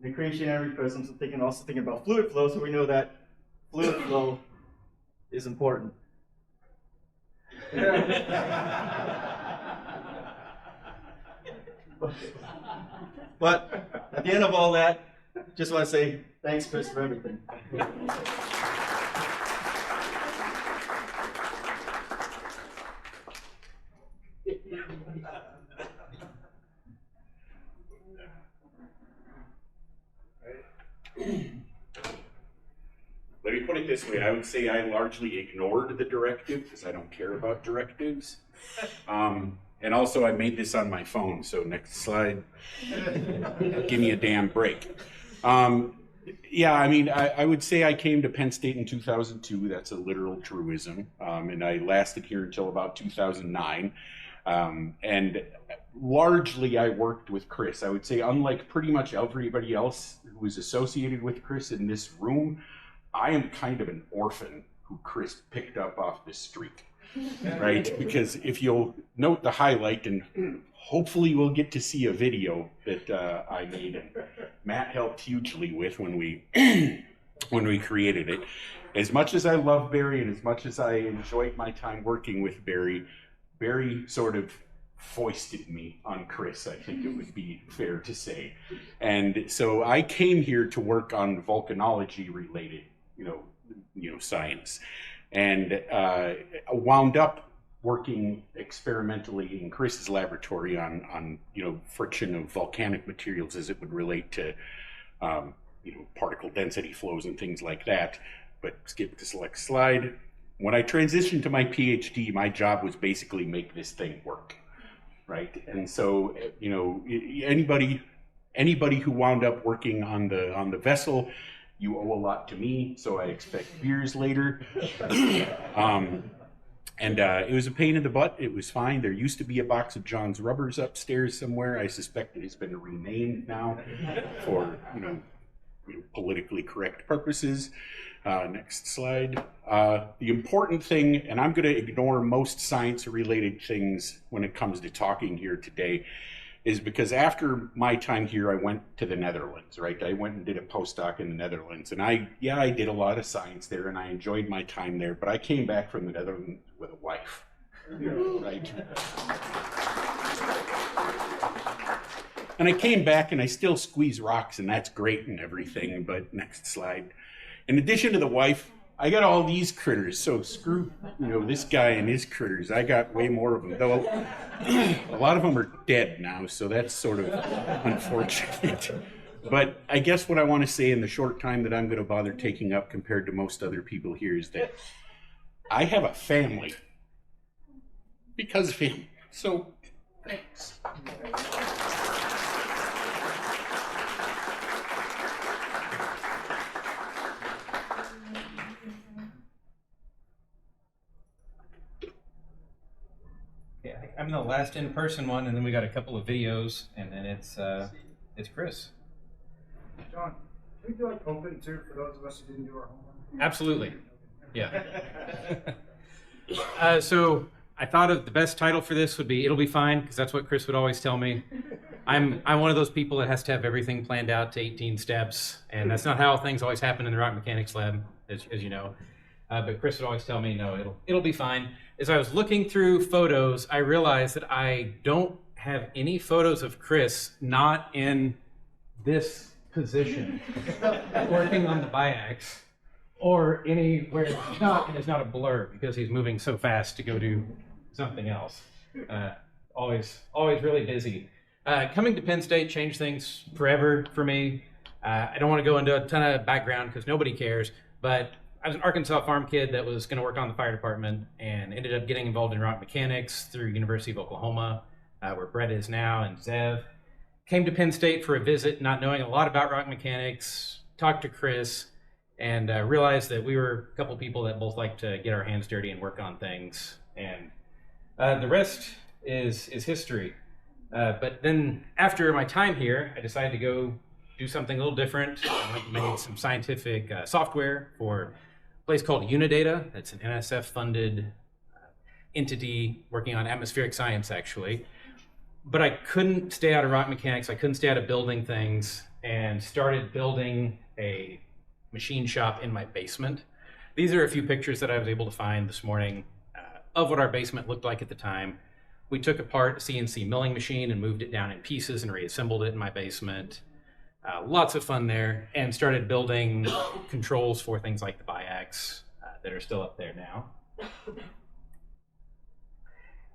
the creationary prisms, also thinking about fluid flow, so we know that fluid flow is important. But at the end of all that, just want to say thanks, Chris, for everything. Let me put it this way, I would say I largely ignored the directive because I don't care about directives. And also I made this on my phone, so next slide. Give me a damn break. Yeah, I mean, I would say I came to Penn State in 2002, that's a literal truism, and I lasted here until about 2009. And largely I worked with Chris. I would say unlike pretty much everybody else who was associated with Chris in this room, I am kind of an orphan who Chris picked up off the street, right? Because if you'll note the highlight, and hopefully we'll get to see a video that I made and Matt helped hugely with when we created it. As much as I love Barry and as much as I enjoyed my time working with Barry, Barry sort of foisted me on Chris, I think it would be fair to say. And so I came here to work on volcanology related, science, and wound up working experimentally in Chris's laboratory on friction of volcanic materials as it would relate to particle density flows and things like that. But skip to select slide. When I transitioned to my PhD, my job was basically make this thing work, right? And so anybody who wound up working on the vessel, you owe a lot to me, so I expect beers later. And it was a pain in the butt. It was fine. There used to be a box of John's Rubbers upstairs somewhere. I suspect it has been renamed now for politically correct purposes. Next slide. The important thing, and I'm going to ignore most science-related things when it comes to talking here today, is because after my time here, I went to the Netherlands, right? I went and did a postdoc in the Netherlands, and I did a lot of science there, and I enjoyed my time there, but I came back from the Netherlands with a wife, right? And I came back, and I still squeeze rocks, and that's great and everything, but next slide. In addition to the wife, I got all these critters, so screw this guy and his critters. I got way more of them, though a lot of them are dead now, so that's sort of unfortunate. But I guess what I want to say in the short time that I'm going to bother taking up compared to most other people here is that I have a family because of him. So thanks. I'm the last in-person one, and then we got a couple of videos, and then it's Chris. John, can we do like open too for those of us who didn't do our homework? Absolutely. Yeah. So I thought of the best title for this would be "It'll Be Fine," because that's what Chris would always tell me. I'm one of those people that has to have everything planned out to 18 steps, and that's not how things always happen in the rock mechanics lab, as you know. But Chris would always tell me, "No, it'll be fine." As I was looking through photos, I realized that I don't have any photos of Chris not in this position, working on the biax, or anywhere not, and it's not a blur because he's moving so fast to go do something else. Always really busy. Coming to Penn State changed things forever for me. I don't want to go into a ton of background because nobody cares, but I was an Arkansas farm kid that was going to work on the fire department and ended up getting involved in rock mechanics through University of Oklahoma, where Brett is now, and Zev. Came to Penn State for a visit, not knowing a lot about rock mechanics, talked to Chris, and realized that we were a couple people that both like to get our hands dirty and work on things. And the rest is history. But then after my time here, I decided to go do something a little different. I made some scientific software for a place called Unidata. That's an NSF-funded entity working on atmospheric science, actually. But I couldn't stay out of rock mechanics. I couldn't stay out of building things, and started building a machine shop in my basement. These are a few pictures that I was able to find this morning of what our basement looked like at the time. We took apart a CNC milling machine and moved it down in pieces and reassembled it in my basement. Lots of fun there, and started building controls for things like the biax that are still up there now.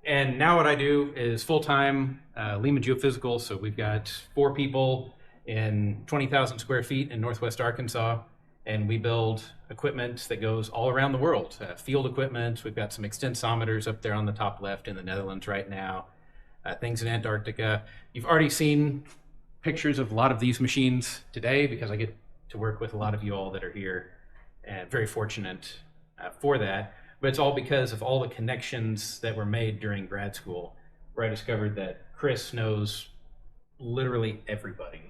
And now what I do is full-time Lima Geophysical, so we've got 4 people in 20,000 square feet in Northwest Arkansas, and we build equipment that goes all around the world. Field equipment, we've got some extensometers up there on the top left in the Netherlands right now, things in Antarctica. You've already seen pictures of a lot of these machines today because I get to work with a lot of you all that are here, and very fortunate for that. But it's all because of all the connections that were made during grad school, where I discovered that Chris knows literally everybody.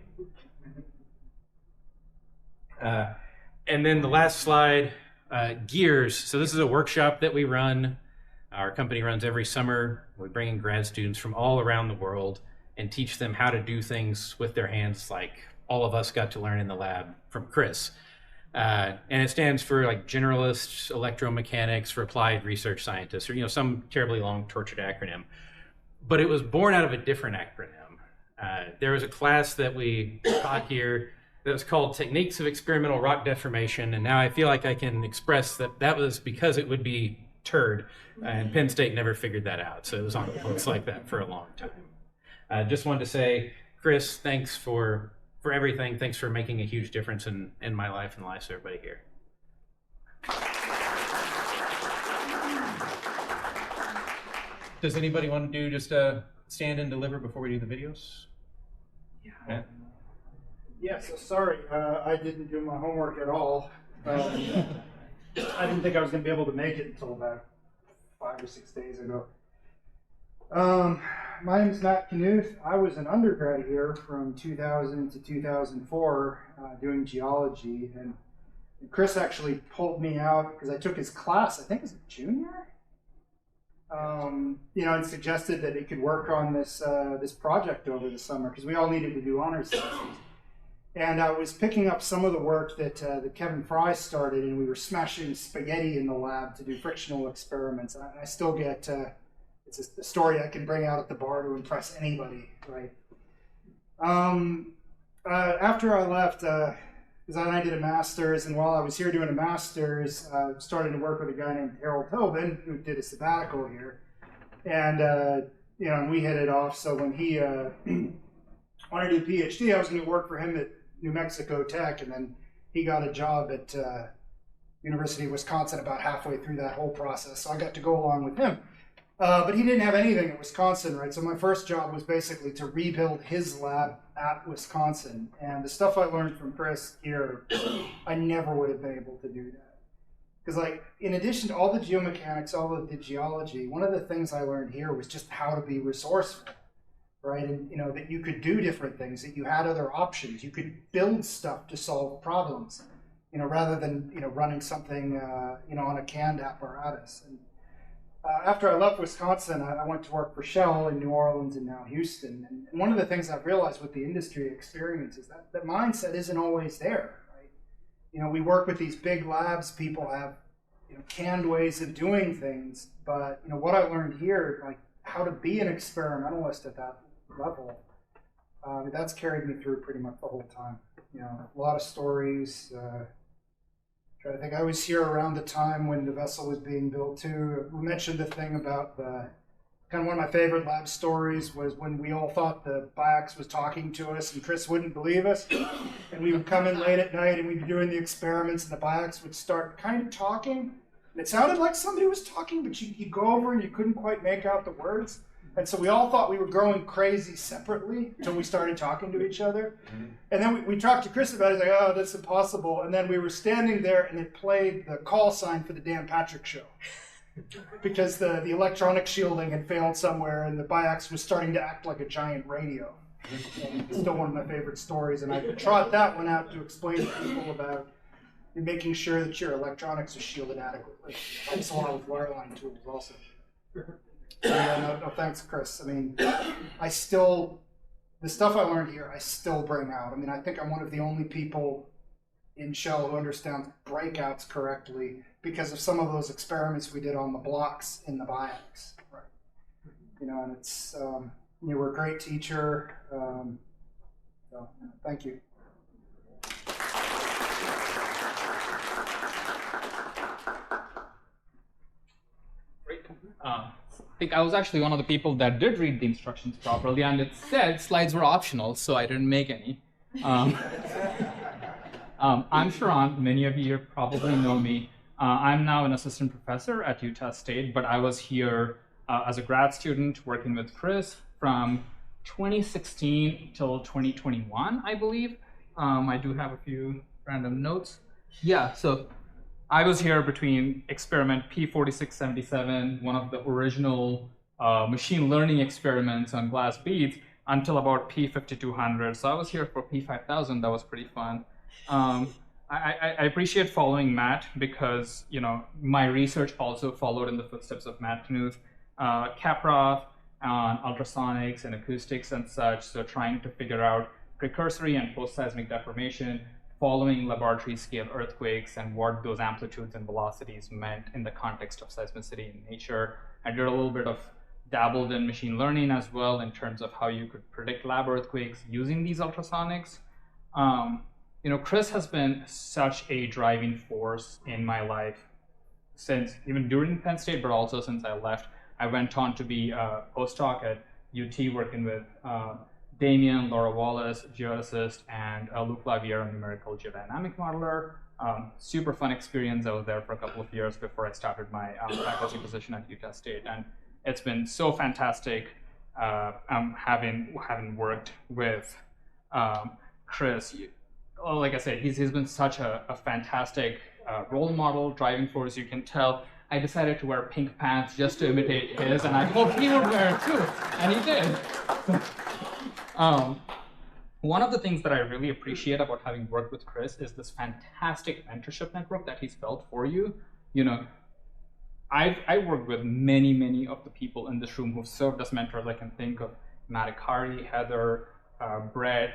And then the last slide, Gears. So this is a workshop that we run. Our company runs every summer. We bring in grad students from all around the world and teach them how to do things with their hands, like all of us got to learn in the lab from Chris. And it stands for like generalist electromechanics for applied research scientists, or some terribly long tortured acronym. But it was born out of a different acronym. There was a class that we taught here that was called Techniques of Experimental Rock Deformation, and now I feel like I can express that that was because it would be turd, and Penn State never figured that out, so it was on books like that for a long time. I just wanted to say, Chris, thanks for everything. Thanks for making a huge difference in my life and the lives of everybody here. Does anybody want to do just a stand and deliver before we do the videos? Yeah. Yeah, so sorry, I didn't do my homework at all. I didn't think I was going to be able to make it until about 5 or 6 days ago. My name is Matt Knuth. I was an undergrad here from 2000 to 2004 doing geology, and Chris actually pulled me out because I took his class, I think it was a junior? You know, and suggested that he could work on this this project over the summer because we all needed to do honors lessons. And I was picking up some of the work that Kevin Fry started, and we were smashing spaghetti in the lab to do frictional experiments. And I still get, it's a story I can bring out at the bar to impress anybody, right? After I left, because I did a master's, and while I was here doing a master's, I started to work with a guy named Harold Tobin, who did a sabbatical here. And, you know, and we hit it off. So when he wanted to do a PhD, I was going to work for him at New Mexico Tech, and then he got a job at University of Wisconsin about halfway through that whole process. So I got to go along with him. But he didn't have anything at Wisconsin, right? So my first job was basically to rebuild his lab at Wisconsin. And the stuff I learned from Chris here, I never would have been able to do that. Because, like, in addition to all the geomechanics, all of the geology, one of the things I learned here was just how to be resourceful, right? And, you know, that you could do different things, that you had other options. You could build stuff to solve problems, you know, rather than, you know, running something, you know, on a canned apparatus. And after I left Wisconsin, I went to work for Shell in New Orleans and now Houston. And one of the things I've realized with the industry experience is that the mindset isn't always there, right? You know, we work with these big labs, people have, you know, canned ways of doing things, but, you know, what I learned here, like how to be an experimentalist at that level, that's carried me through pretty much the whole time. You know, a lot of stories. Try to think. I was here around the time when the vessel was being built too. We mentioned the thing about the kind of one of my favorite lab stories was when we all thought the BIAX was talking to us and Chris wouldn't believe us, and we would come in late at night and we'd be doing the experiments and the BIAX would start kind of talking, and it sounded like somebody was talking, but you'd go over and you couldn't quite make out the words. And so we all thought we were growing crazy separately until we started talking to each other. And then we talked to Chris about it. He's like, oh, that's impossible. And then we were standing there and it played the call sign for the Dan Patrick Show. Because the electronic shielding had failed somewhere and the BIAX was starting to act like a giant radio. And it's still one of my favorite stories. And I trot that one out to explain to people about making sure that your electronics are shielded adequately. It helps a lot with wireline tools also. So yeah, no, thanks, Chris. I mean, the stuff I learned here, I still bring out. I mean, I think I'm one of the only people in Shell who understands breakouts correctly because of some of those experiments we did on the blocks in the BIAX. Right. You know, and it's, you were a great teacher. So, thank you. Great. I think I was actually one of the people that did read the instructions properly, and it said slides were optional, so I didn't make any. I'm Sharon. Many of you probably know me. I'm now an assistant professor at Utah State, but I was here as a grad student working with Chris from 2016 till 2021, I believe. I do have a few random notes. Yeah, so I was here between experiment P4677, one of the original machine learning experiments on glass beads, until about P5200. So I was here for P5000. That was pretty fun. I appreciate following Matt because, you know, my research also followed in the footsteps of Matt Knuth, Kaproff on ultrasonics and acoustics and such. So trying to figure out precursory and post-seismic deformation, following laboratory scale earthquakes and what those amplitudes and velocities meant in the context of seismicity in nature. I did a little bit of dabbled in machine learning as well in terms of how you could predict lab earthquakes using these ultrasonics. Chris has been such a driving force in my life since even during Penn State, but also since I left. I went on to be a postdoc at UT working with Damien, Laura Wallace, geophysicist, and Luc Lavier, a numerical geodynamic modeler. Super fun experience. I was there for a couple of years before I started my faculty position at Utah State, and it's been so fantastic having worked with Chris. Like I said, he's been such a fantastic role model, driving force. You can tell. I decided to wear pink pants just to imitate his, and I hope he would wear it too, and he did. One of the things that I really appreciate about having worked with Chris is this fantastic mentorship network that he's built for you. I've worked with many of the people in this room who've served as mentors. I can think of Matakari, Heather, Brett.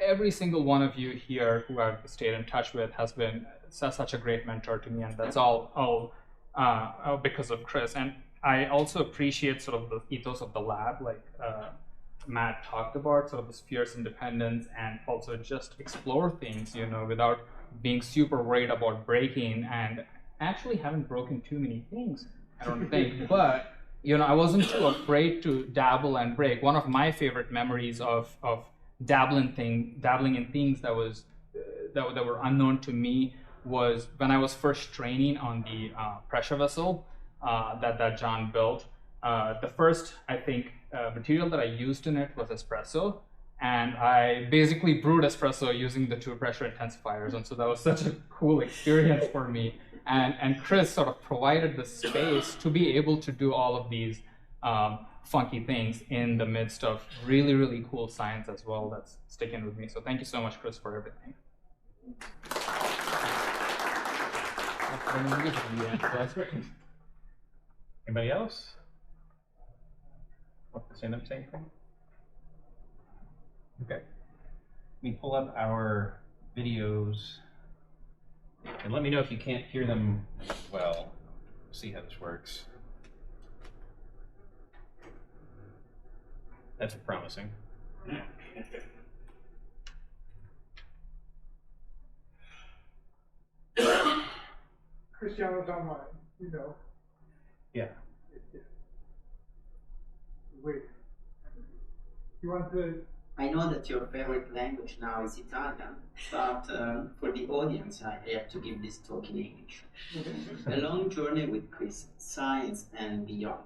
Every single one of you here who I've stayed in touch with has been such a great mentor to me, and that's all because of Chris. And I also appreciate sort of the ethos of the lab, like Matt talked about, sort of this fierce independence, and also just explore things, without being super worried about breaking. And actually haven't broken too many things, I don't think, but I wasn't too afraid to dabble and break. One of my favorite memories of dabbling in things that were unknown to me was when I was first training on the pressure vessel that John built. The first, I think, material that I used in it was espresso, and I basically brewed espresso using the two pressure intensifiers, and so that was such a cool experience for me. And Chris sort of provided the space to be able to do all of these funky things in the midst of really cool science as well. That's sticking with me. So thank you so much, Chris, for everything. That's great. Anybody else? Want to stand up and say anything? Okay. Let me pull up our videos and let me know if you can't hear them well. See how this works. That's promising. Cristiano's online, Yeah. Wait. You want to? I know that your favorite language now is Italian, but for the audience, I have to give this talk in English. A long journey with Chris, science and beyond.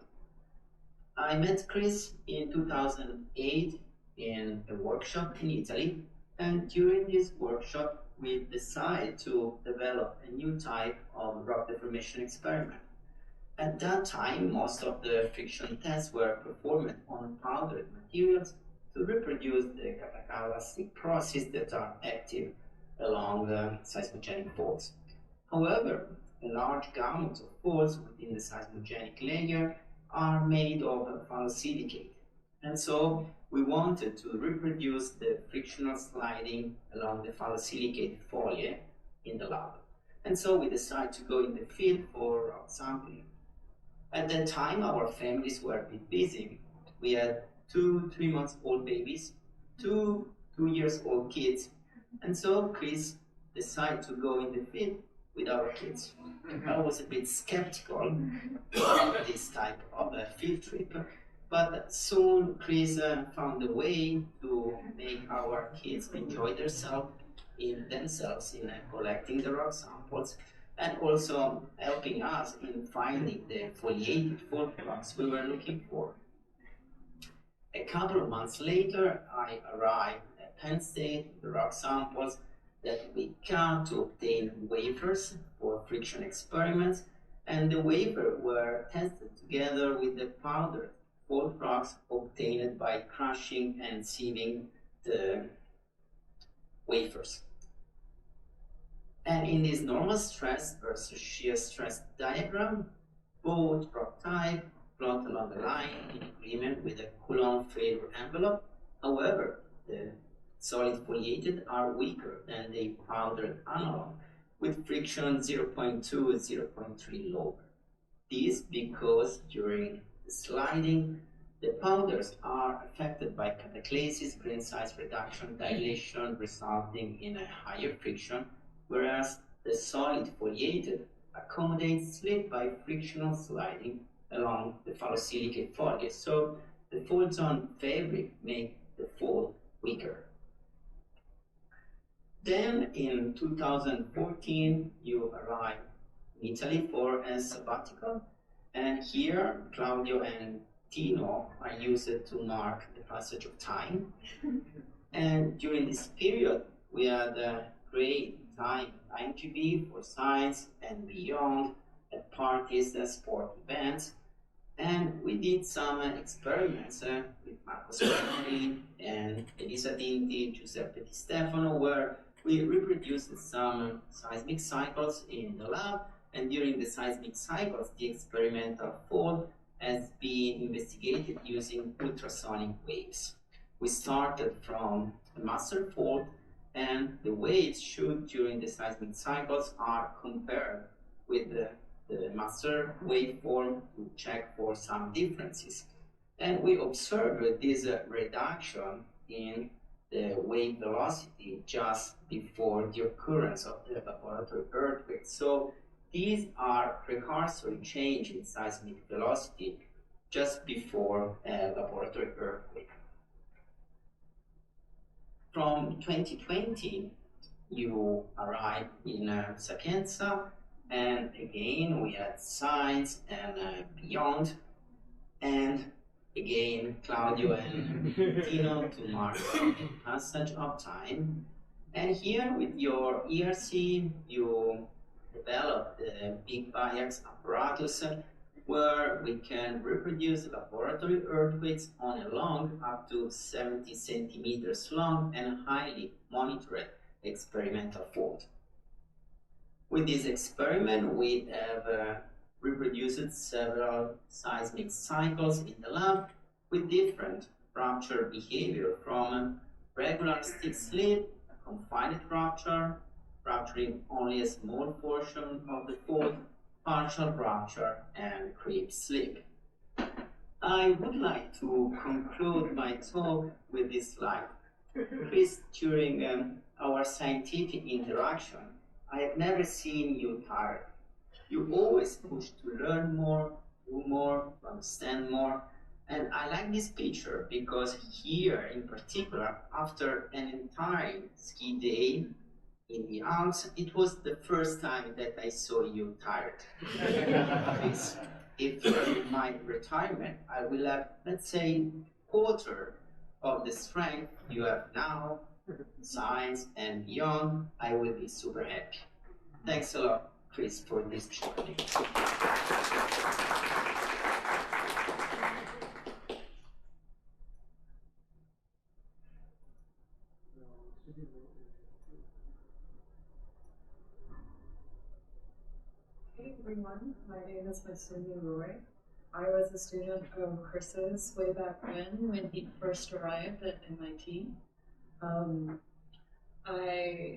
I met Chris in 2008 in a workshop in Italy, and during this workshop, we decided to develop a new type of rock deformation experiment. At that time, most of the friction tests were performed on powdered materials to reproduce the cataclysmic processes that are active along the seismogenic faults. However, a large gamut of faults within the seismogenic layer are made of phyllosilicate, and so we wanted to reproduce the frictional sliding along the phyllosilicate folia in the lab. And so we decided to go in the field for rock sampling. At that time, our families were a bit busy. We had 2-3 months old babies, two 2-year-old kids, and so Chris decided to go in the field with our kids. I was a bit skeptical about this type of a field trip, but soon Chris found a way to make our kids enjoy themselves in collecting the rock samples, and also helping us in finding the foliated fault rocks we were looking for. A couple of months later, I arrived at Penn State with the rock samples that we cut to obtain wafers for friction experiments, and the wafers were tested together with the powdered fault rocks obtained by crushing and sieving the wafers. And in this normal stress versus shear stress diagram, both rock type plot along the line in agreement with a Coulomb failure envelope. However, the solid foliated are weaker than the powdered analog, with friction 0.2 0.3 lower. This because during the sliding, The powders are affected by cataclasis, grain size reduction, dilation, resulting in a higher friction, whereas the solid foliated accommodates slip by frictional sliding along the phyllosilicate foliage. So the folds on fabric make the fold weaker. Then in 2014, you arrive in Italy for a sabbatical, and here Claudio and Tino are used to mark the passage of time. And during this period, we had a great time at IMGB for science and beyond, at parties and sport events. And we did some experiments with Marco Speroni and Elisa Tinti, Giuseppe Di Stefano, where we reproduced some seismic cycles in the lab. And during the seismic cycles, the experimental fold has been investigated using ultrasonic waves. We started from a master fold, and the waves shoot during the seismic cycles are compared with the master waveform to check for some differences. And we observed this reduction in the wave velocity just before the occurrence of the laboratory earthquake. So these are precursory change in seismic velocity just before a laboratory earthquake. From 2020, you arrived in Sapienza, and again we had science and beyond, and again Claudio and Tino to mark the passage of time. And here with your ERC, you developed the big biax apparatus where we can reproduce laboratory earthquakes on a long up to 70 centimeters long and highly monitored experimental fault. With this experiment, we have reproduced several seismic cycles in the lab with different rupture behavior, from regular stick slip, a confined rupture, rupturing only a small portion of the fault, partial rupture, and creep slip. I would like to conclude my talk with this slide. Chris, during our scientific interaction, I have never seen you tired. You always push to learn more, do more, understand more. And I like this picture because here, in particular, after an entire ski day in the Alps, it was the first time that I saw you tired. Chris, if in my retirement, I will have, let's say, quarter of the strength you have now, science and beyond, I will be super happy. Thanks a lot, Chris, for this journey. Hey everyone, my name is Masumi Roy. I was a student of Chris's way back when he first arrived at MIT.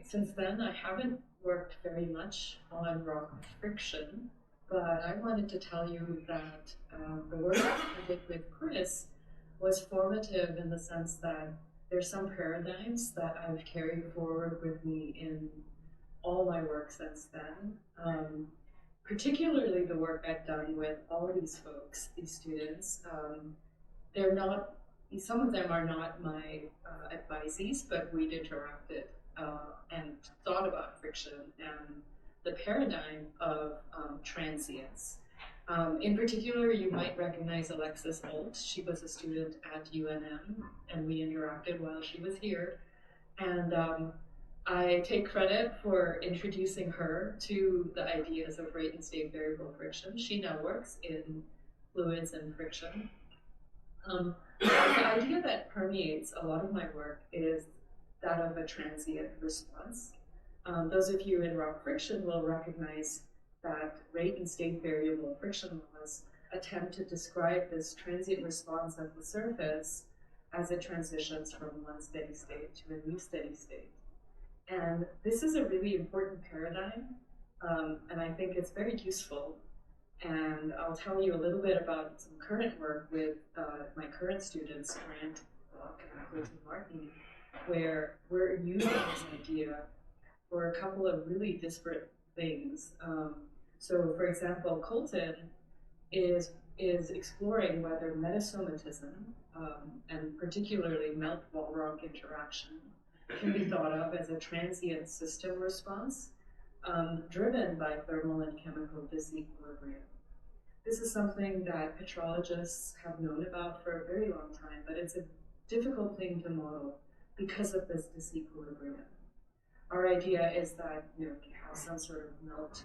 Since then, I haven't worked very much on rock friction, but I wanted to tell you that the work I did with Chris was formative in the sense that there's some paradigms that I've carried forward with me in all my work since then. Particularly the work I've done with all of these folks, these students. They're not, some of them are not my advisees, but we'd interacted and thought about friction and the paradigm of transience. In particular, you might recognize Alexis Olt. She was a student at UNM, and we interacted while she was here. And I take credit for introducing her to the ideas of rate and state variable friction. She now works in fluids and friction. The idea that permeates a lot of my work is that of a transient response. Those of you in rock friction will recognize that rate and state variable friction laws attempt to describe this transient response of the surface as it transitions from one steady state to a new steady state. And this is a really important paradigm, and I think it's very useful And I'll tell you a little bit about some current work with my current students, Grant Block and Colton Martin, where we're using this idea for a couple of really disparate things. So, for example, Colton is exploring whether metasomatism, and particularly melt-wall rock interaction, can be thought of as a transient system response driven by thermal and chemical disequilibrium. This is something that petrologists have known about for a very long time, but it's a difficult thing to model because of this disequilibrium. Our idea is that you have some sort of melt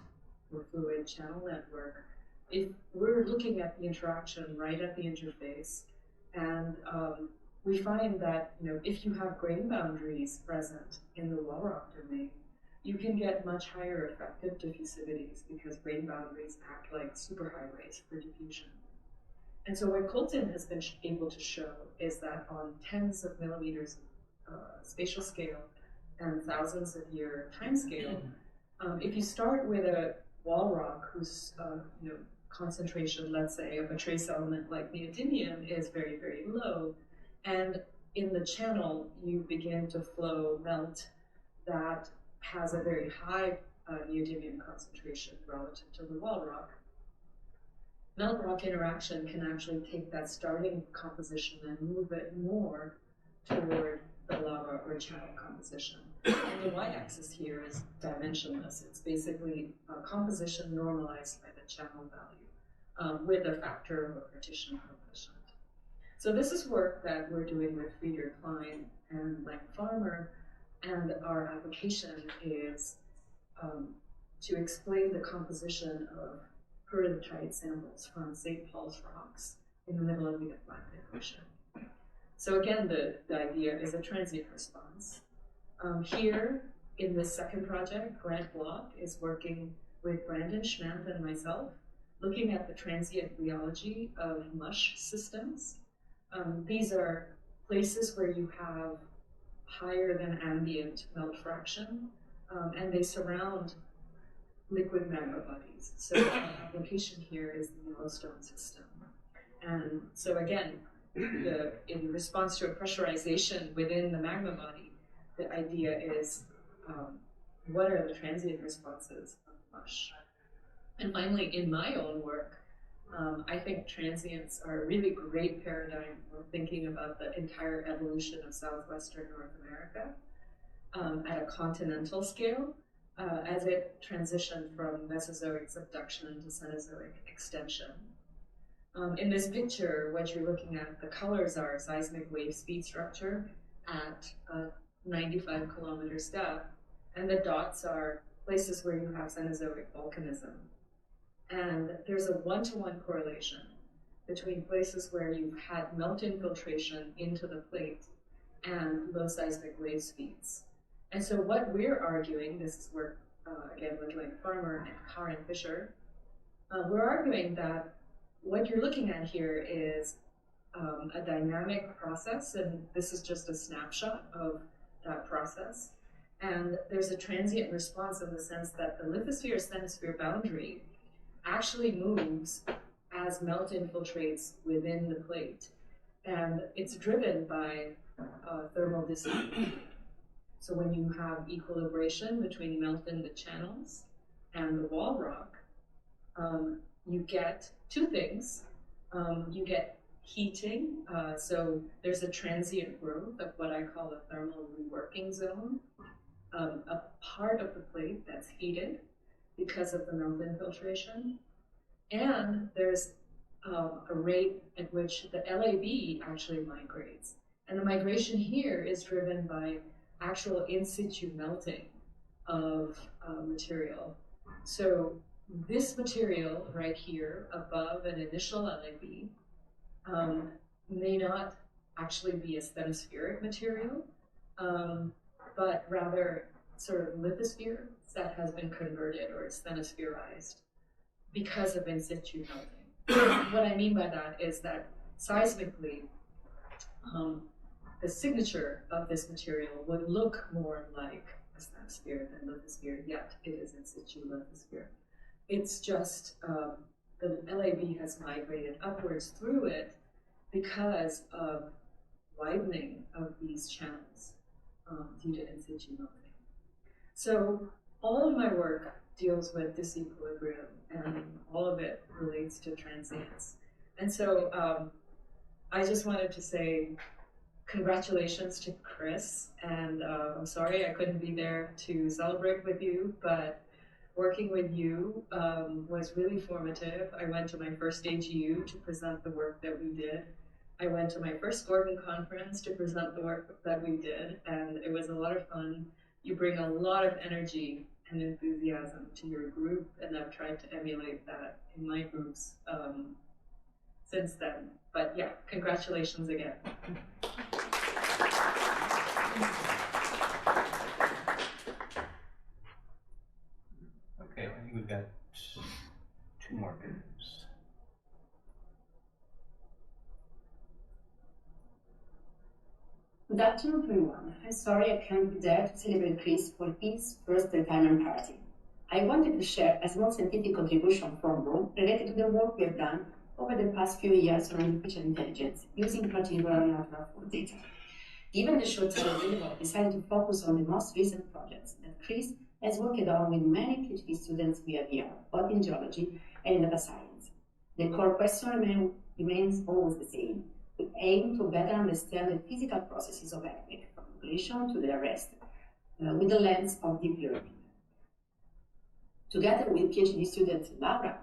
or fluid channel network. If we're looking at the interaction right at the interface, and we find that if you have grain boundaries present in the wall rock domain, you can get much higher effective diffusivities because grain boundaries act like superhighways for diffusion. And so what Colton has been able to show is that on tens of millimeters spatial scale and thousands of year time scale, if you start with a wall rock whose concentration, let's say, of a trace element like neodymium is very, very low, and in the channel you begin to flow melt that has a very high neodymium concentration relative to the wall rock. Melt rock interaction can actually take that starting composition and move it more toward the lava or channel composition. And the y-axis here is dimensionless. It's basically a composition normalized by the channel value with a factor of a partition coefficient. So this is work that we're doing with Frieder Klein and Lang Farmer, and our application is to explain the composition of peridotite samples from St. Paul's rocks in the middle of the Atlantic Ocean. So again, the idea is a transient response. Here, in this second project, Grant Block is working with Brandon Schmant and myself, looking at the transient rheology of mush systems. These are places where you have higher than ambient melt fraction, and they surround liquid magma bodies. So our application here is the Yellowstone system. And so again, in response to a pressurization within the magma body, the idea is what are the transient responses of mush? And finally, in my own work, I think transients are a really great paradigm for thinking about the entire evolution of southwestern North America at a continental scale as it transitioned from Mesozoic subduction to Cenozoic extension. In this picture, what you're looking at, the colors are seismic wave speed structure at 95 kilometers depth, and the dots are places where you have Cenozoic volcanism. And there's a one-to-one correlation between places where you've had melt infiltration into the plate and low seismic wave speeds. And so what we're arguing, this is work, again, with Lang Farmer and Karen Fisher, we're arguing that what you're looking at here is a dynamic process, and this is just a snapshot of that process. And there's a transient response in the sense that the lithosphere-stenosphere boundary actually moves as melt infiltrates within the plate. And it's driven by thermal disequilibrium. So when you have equilibration between melt in the channels and the wall rock, you get two things. You get heating, so there's a transient growth of what I call a thermal reworking zone, a part of the plate that's heated because of the melt infiltration, and there's a rate at which the LAB actually migrates. And the migration here is driven by actual in situ melting of material. So this material right here above an initial LAB may not actually be a stenospheric material, but rather sort of lithosphere that has been converted or stenospherized because of in situ melting. What I mean by that is that seismically, the signature of this material would look more like a stenosphere than lithosphere, yet it is in situ lithosphere. It's just the LAB has migrated upwards through it because of widening of these channels due to in situ melting. So all of my work deals with disequilibrium, and all of it relates to transience. And so I just wanted to say congratulations to Chris, and I'm sorry I couldn't be there to celebrate with you, but working with you was really formative. I went to my first AGU to present the work that we did. I went to my first Gordon conference to present the work that we did, and it was a lot of fun. You bring a lot of energy and enthusiasm to your group, and I've tried to emulate that in my groups since then. But yeah, congratulations again. Okay, I think we've got 2 more minutes. Good afternoon, everyone. I'm sorry I can't be there to celebrate Chris for his first retirement party. I wanted to share a small scientific contribution from Rome related to the work we have done over the past few years on artificial intelligence, using particular natural food data. Given the short time available, I decided to focus on the most recent projects that Chris has worked on with many PhD students via VR, both in geology and in data science. The core question remains always the same. We aim to better understand the physical processes of earthquake, from collision to their rest, with the lens of deep learning. Together with PhD student Laura,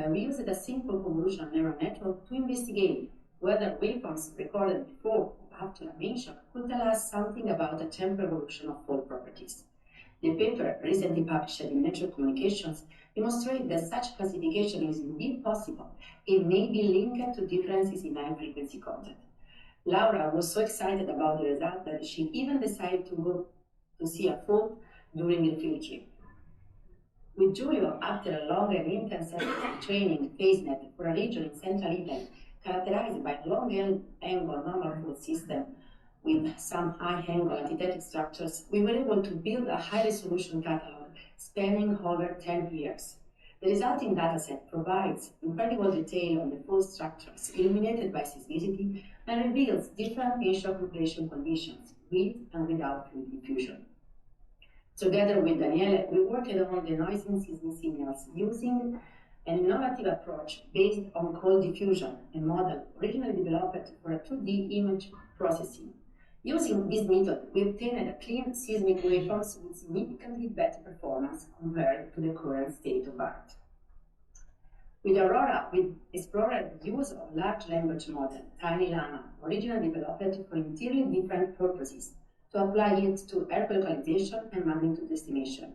we used a simple convolutional neural network to investigate whether waveforms recorded before or after a mention could tell us something about the temporal evolution of fault properties. The paper, recently published in Nature Communications, demonstrates that such classification is indeed possible. It may be linked to differences in high-frequency content. Laura was so excited about the result that she even decided to go to see a fault during a field trip. With Giulio, after a long and intense training FaceNet for a region in central Italy characterized by a long-angle normal fault system with some high-angle antithetic structures, we were able to build a high-resolution catalog spanning over 10 years. The resulting dataset provides incredible detail on the fault structures illuminated by seismicity and reveals different pinch-shock population conditions with and without fluid diffusion. Together with Daniele, we worked on the noise and seismic signals using an innovative approach based on cold diffusion, a model originally developed for a 2D image processing. Using this method, we obtained a clean seismic waveforms with significantly better performance compared to the current state of art. With Aurora, we explored the use of large language model, Tiny Llama, originally developed for entirely different purposes, to apply it to air localization and magnitude estimation.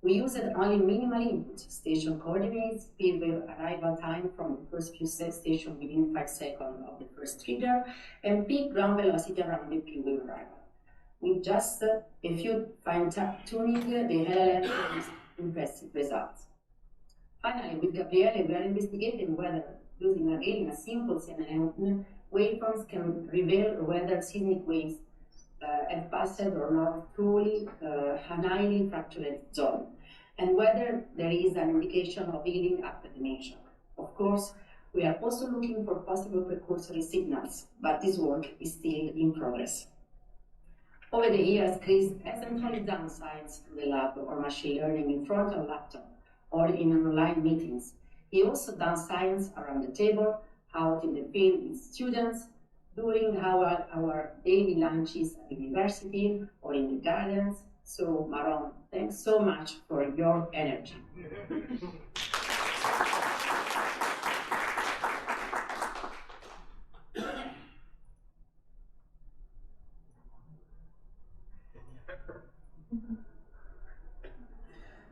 We used only minimal inputs, station coordinates, speed wave arrival time from the first few stations within 5 seconds of the first trigger, and peak ground velocity around the P wave arrival. With just a few fine-tuning, the LLM produced impressive results. Finally, with Gabriele, we are investigating whether, using again a simple CNN, waveforms can reveal whether seismic waves have passed or not truly a highly fractured zone, and whether there is an indication of healing after the mention. Of course, we are also looking for possible precursory signals, but this work is still in progress. Over the years, Chris hasn't only done science in the lab or machine learning in front of a laptop or in online meetings. He also done science around the table, out in the field with students, during our daily lunches at the university or in the gardens. So, Marone, thanks so much for your energy.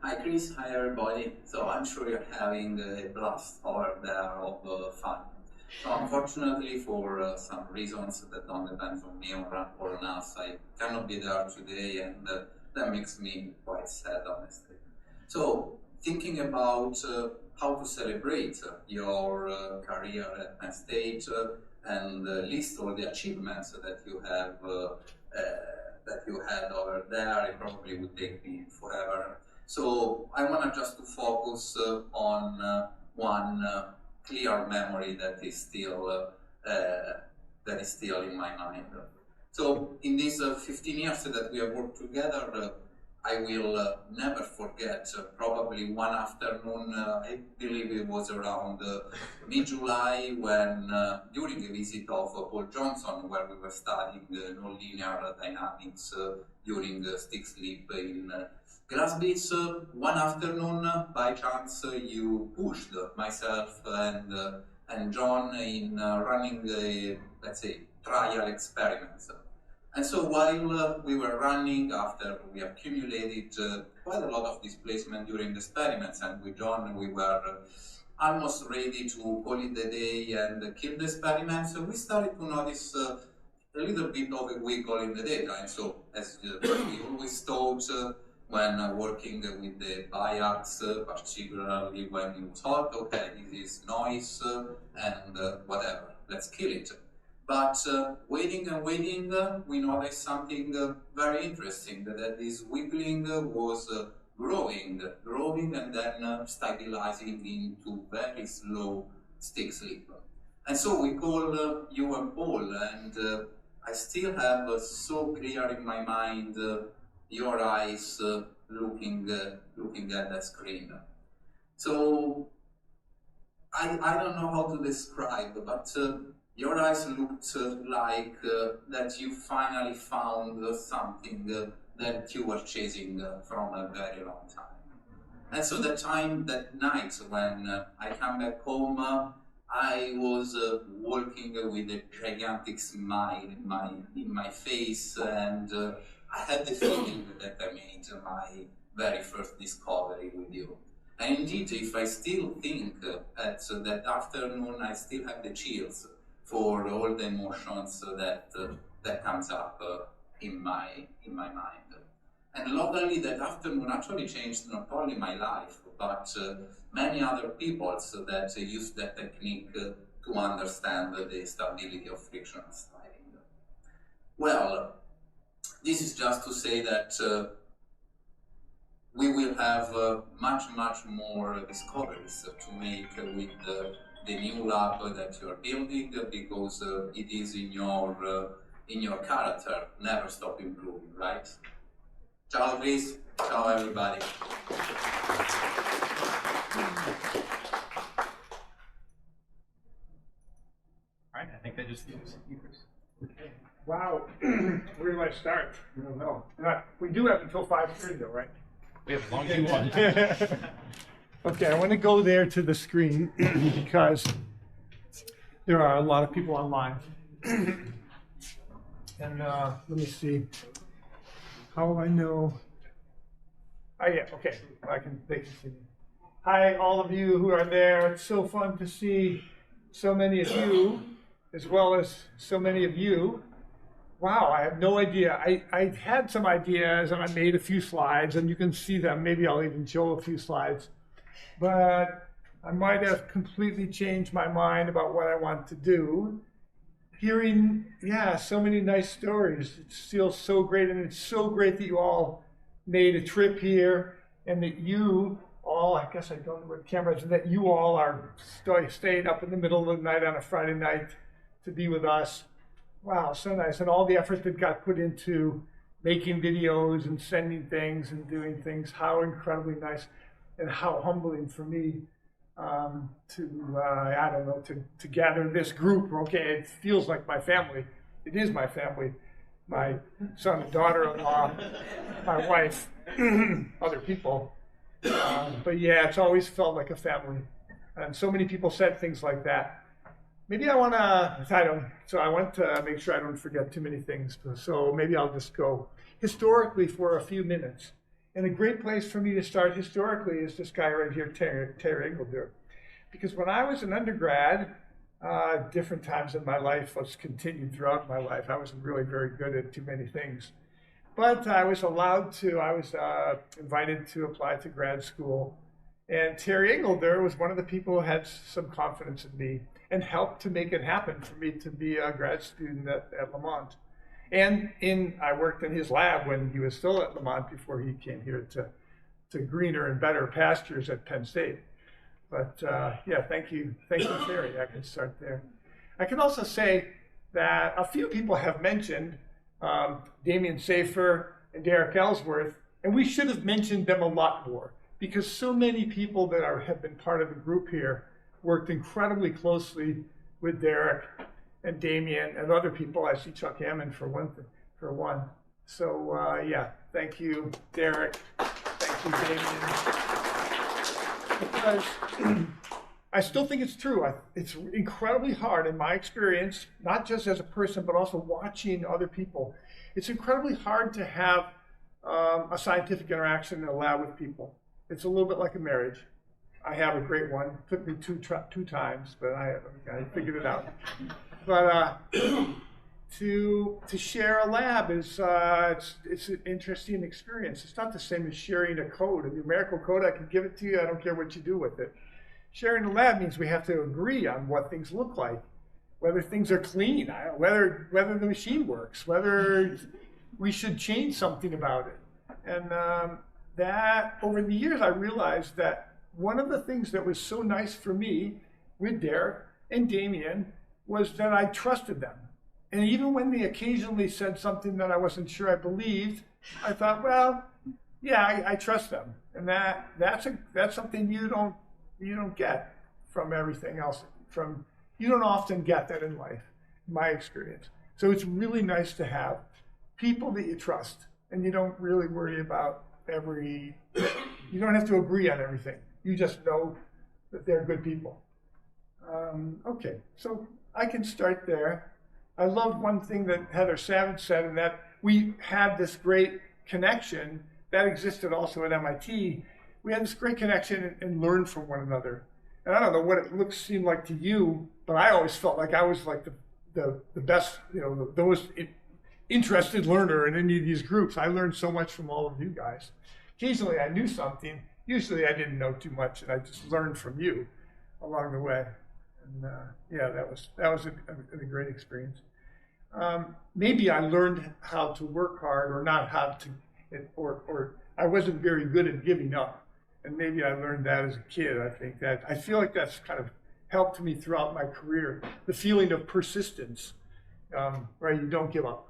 Hi Chris, hi everybody. So I'm sure you're having a blast over there of fun. So unfortunately, for some reasons that don't depend on me or on us, I cannot be there today, and that makes me quite sad, honestly. So thinking about how to celebrate your career at Penn State and list all the achievements that you have that you had over there, it probably would take me forever. So I want just to focus on one clear memory that is still in my mind. So in these 15 years that we have worked together, I will never forget probably one afternoon, I believe it was around mid-July, when during a visit of Paul Johnson, where we were studying nonlinear dynamics during stick sleep in glass beads, one afternoon, by chance, you pushed myself and John in running, let's say, trial experiments. And so while we were running, after we accumulated quite a lot of displacement during the experiments, and with John we were almost ready to call it the day and kill the experiments, we started to notice a little bit of a wiggle in the data. And so, as we always thought when working with the biax, particularly when you thought, okay, this is noise and whatever, let's kill it. But waiting and waiting, we noticed something very interesting, that this wiggling was growing and then stabilizing into very slow stick sleep. And so we called you and Paul, and I still have so clear in my mind your eyes looking at the screen. So I don't know how to describe, but your eyes looked like that you finally found something that you were chasing from a very long time. And so that night when I come back home, I was walking with a gigantic smile in my face, and I had the feeling that I made my very first discovery with you. And indeed, if I still think at that afternoon, I still have the chills for all the emotions that comes up in my mind. And luckily, that afternoon actually changed not only my life, but many other people that use that technique to understand the stability of frictional sliding. Well, this is just to say that we will have much more discoveries to make with the new lab that you are building, because it is in your character, never stop improving, right? Ciao, Chris. Ciao, everybody. All right, I think that just leaves you, Chris. Wow, where do I start? I don't know. We do have until 5:30 though, right? We have as long as you want. Okay, I want to go there to the screen because there are a lot of people online. And let me see. How will I know? Oh yeah, okay, they can see me. Hi, all of you who are there. It's so fun to see so many of you, as well as so many of you. Wow, I have no idea. I had some ideas and I made a few slides, and you can see them. Maybe I'll even show a few slides. But I might have completely changed my mind about what I want to do. Hearing, so many nice stories. It feels so great, and it's so great that you all made a trip here, and that you all, I guess I don't know what cameras, and that you all are staying up in the middle of the night on a Friday night to be with us. Wow, so nice. And all the effort that got put into making videos and sending things and doing things, how incredibly nice and how humbling for me to gather this group. Okay, it feels like my family. It is my family. My son and daughter-in-law, my wife, other people. But yeah, it's always felt like a family. And so many people said things like that. Maybe I want to make sure I don't forget too many things. So maybe I'll just go historically for a few minutes. And a great place for me to start historically is this guy right here, Terry Engelder. Because when I was an undergrad, different times in my life, was continued throughout my life. I wasn't really very good at too many things. But I was invited to apply to grad school. And Terry Engelder was one of the people who had some confidence in me and helped to make it happen for me to be a grad student at Lamont. And I worked in his lab when he was still at Lamont before he came here to greener and better pastures at Penn State. But yeah, thank you, Terry. I can start there. I can also say that a few people have mentioned Damian Safer and Derek Ellsworth, and we should have mentioned them a lot more because so many people that have been part of the group here worked incredibly closely with Derek and Damian and other people. I see Chuck Hammond for one. So yeah, thank you, Derek. Thank you, Damian. Because I still think it's true. It's incredibly hard in my experience, not just as a person, but also watching other people. It's incredibly hard to have a scientific interaction in a lab with people. It's a little bit like a marriage. I have a great one. It took me two times, but I figured it out. But to share a lab is it's an interesting experience. It's not the same as sharing a code, a numerical code. I can give it to you. I don't care what you do with it. Sharing a lab means we have to agree on what things look like, whether things are clean, whether the machine works, whether we should change something about it. And that over the years, I realized that one of the things that was so nice for me with Derek and Damian was that I trusted them. And even when they occasionally said something that I wasn't sure I believed, I thought, well, yeah, I trust them. And that's something you don't get from everything else. You don't often get that in life, in my experience. So it's really nice to have people that you trust, and you don't really worry about you don't have to agree on everything. You just know that they're good people. Okay, so I can start there. I love one thing that Heather Savage said, and that we had this great connection that existed also at MIT. We had this great connection and learned from one another. And I don't know what it seemed like to you, but I always felt like I was like the best, the most interested learner in any of these groups. I learned so much from all of you guys. Occasionally I knew something. Usually I didn't know too much, and I just learned from you along the way. And yeah, that was a great experience. Maybe I learned how to work hard, or not how to, or I wasn't very good at giving up. And maybe I learned that as a kid. I feel like that's kind of helped me throughout my career. The feeling of persistence, right? You don't give up,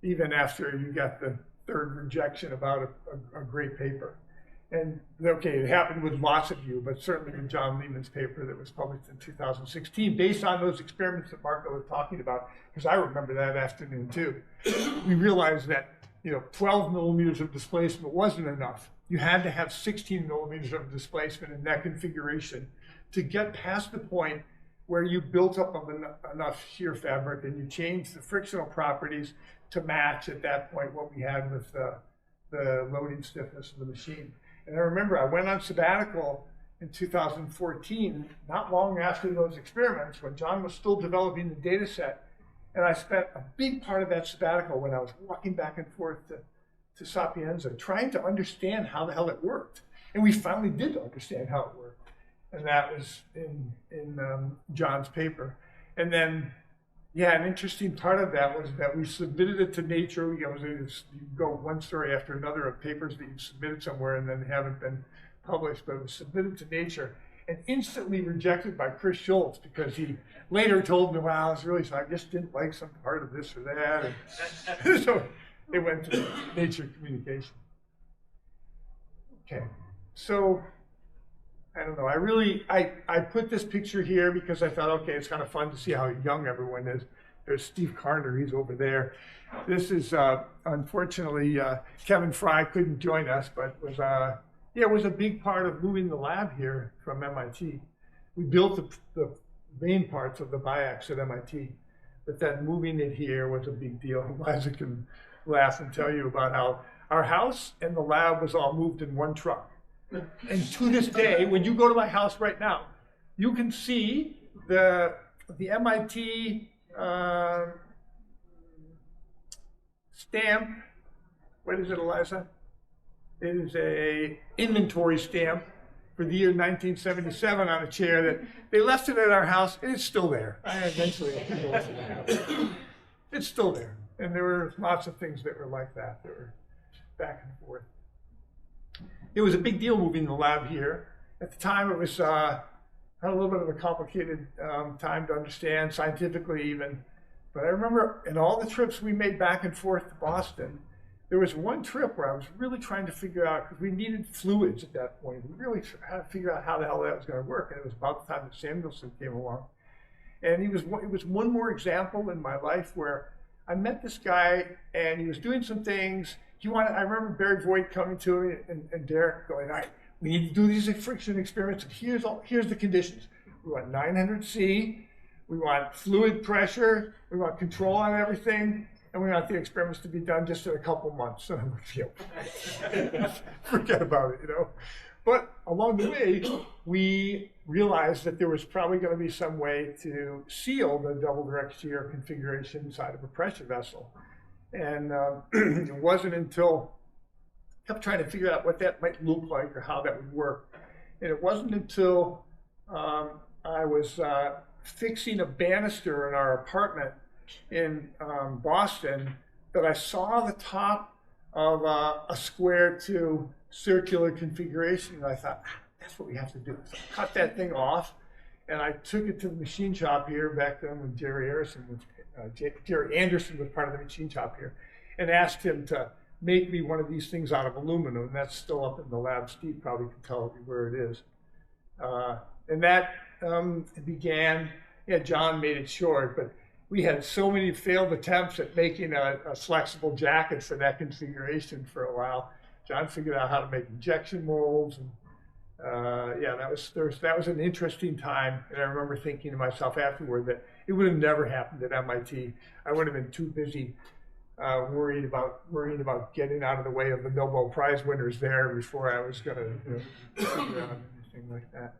even after you got the third rejection about a great paper. And okay, it happened with lots of you, but certainly with John Lehman's paper that was published in 2016, based on those experiments that Marco was talking about, because I remember that afternoon too. We realized that 12 millimeters of displacement wasn't enough. You had to have 16 millimeters of displacement in that configuration to get past the point where you built up enough shear fabric and you changed the frictional properties to match at that point what we had with the loading stiffness of the machine. And I remember I went on sabbatical in 2014, not long after those experiments, when John was still developing the data set. And I spent a big part of that sabbatical when I was walking back and forth to Sapienza, trying to understand how the hell it worked. And we finally did understand how it worked. And that was in John's paper. And then, yeah, an interesting part of that was that we submitted it to Nature. You go one story after another of papers that you submitted somewhere and then haven't been published, but it was submitted to Nature and instantly rejected by Chris Schultz, because he later told me, well, I was really sorry, I just didn't like some part of this or that. And so it went to Nature Communication. Okay, so I don't know. I put this picture here because I thought, okay, it's kind of fun to see how young everyone is. There's Steve Carter, he's over there. This is, unfortunately, Kevin Fry couldn't join us, but it was a big part of moving the lab here from MIT. We built the main parts of the BIAX at MIT, but then moving it here was a big deal. Liza can laugh and tell you about how our house and the lab was all moved in one truck. And to this day, when you go to my house right now, you can see the MIT stamp. What is it, Eliza? It is a inventory stamp for the year 1977 on a chair that they left it at our house, and it's still there. It's still there. And there were lots of things that were like that were back and forth. It was a big deal moving the lab here. At the time, it was had a little bit of a complicated time to understand, scientifically even. But I remember in all the trips we made back and forth to Boston, there was one trip where I was really trying to figure out, because we needed fluids at that point. We really had to figure out how the hell that was going to work. And it was about the time that Samuelson came along. And it was one more example in my life where I met this guy and he was doing some things. I remember Barry Voigt coming to me and Derek going, all right, we need to do these friction experiments. And here's the conditions. We want 900 C. We want fluid pressure. We want control on everything. And we want the experiments to be done just in a couple months. So forget about it, But along the way, we realized that there was probably going to be some way to seal the double direct shear configuration inside of a pressure vessel. And it wasn't until I kept trying to figure out what that might look like or how that would work. And it wasn't until I was fixing a banister in our apartment in Boston that I saw the top of a square to circular configuration, and I thought, that's what we have to do. So I cut that thing off, and I took it to the machine shop here back then when Jerry Anderson was part of the machine shop here, and asked him to make me one of these things out of aluminum, and that's still up in the lab. Steve probably can tell you where it is. And that began, John made it short, but we had so many failed attempts at making a flexible jacket for that configuration for a while. John figured out how to make injection molds, and that was an interesting time. And I remember thinking to myself afterward that it would have never happened at MIT. I would have been too busy worrying about getting out of the way of the Nobel Prize winners there before I was going to figure out anything like that.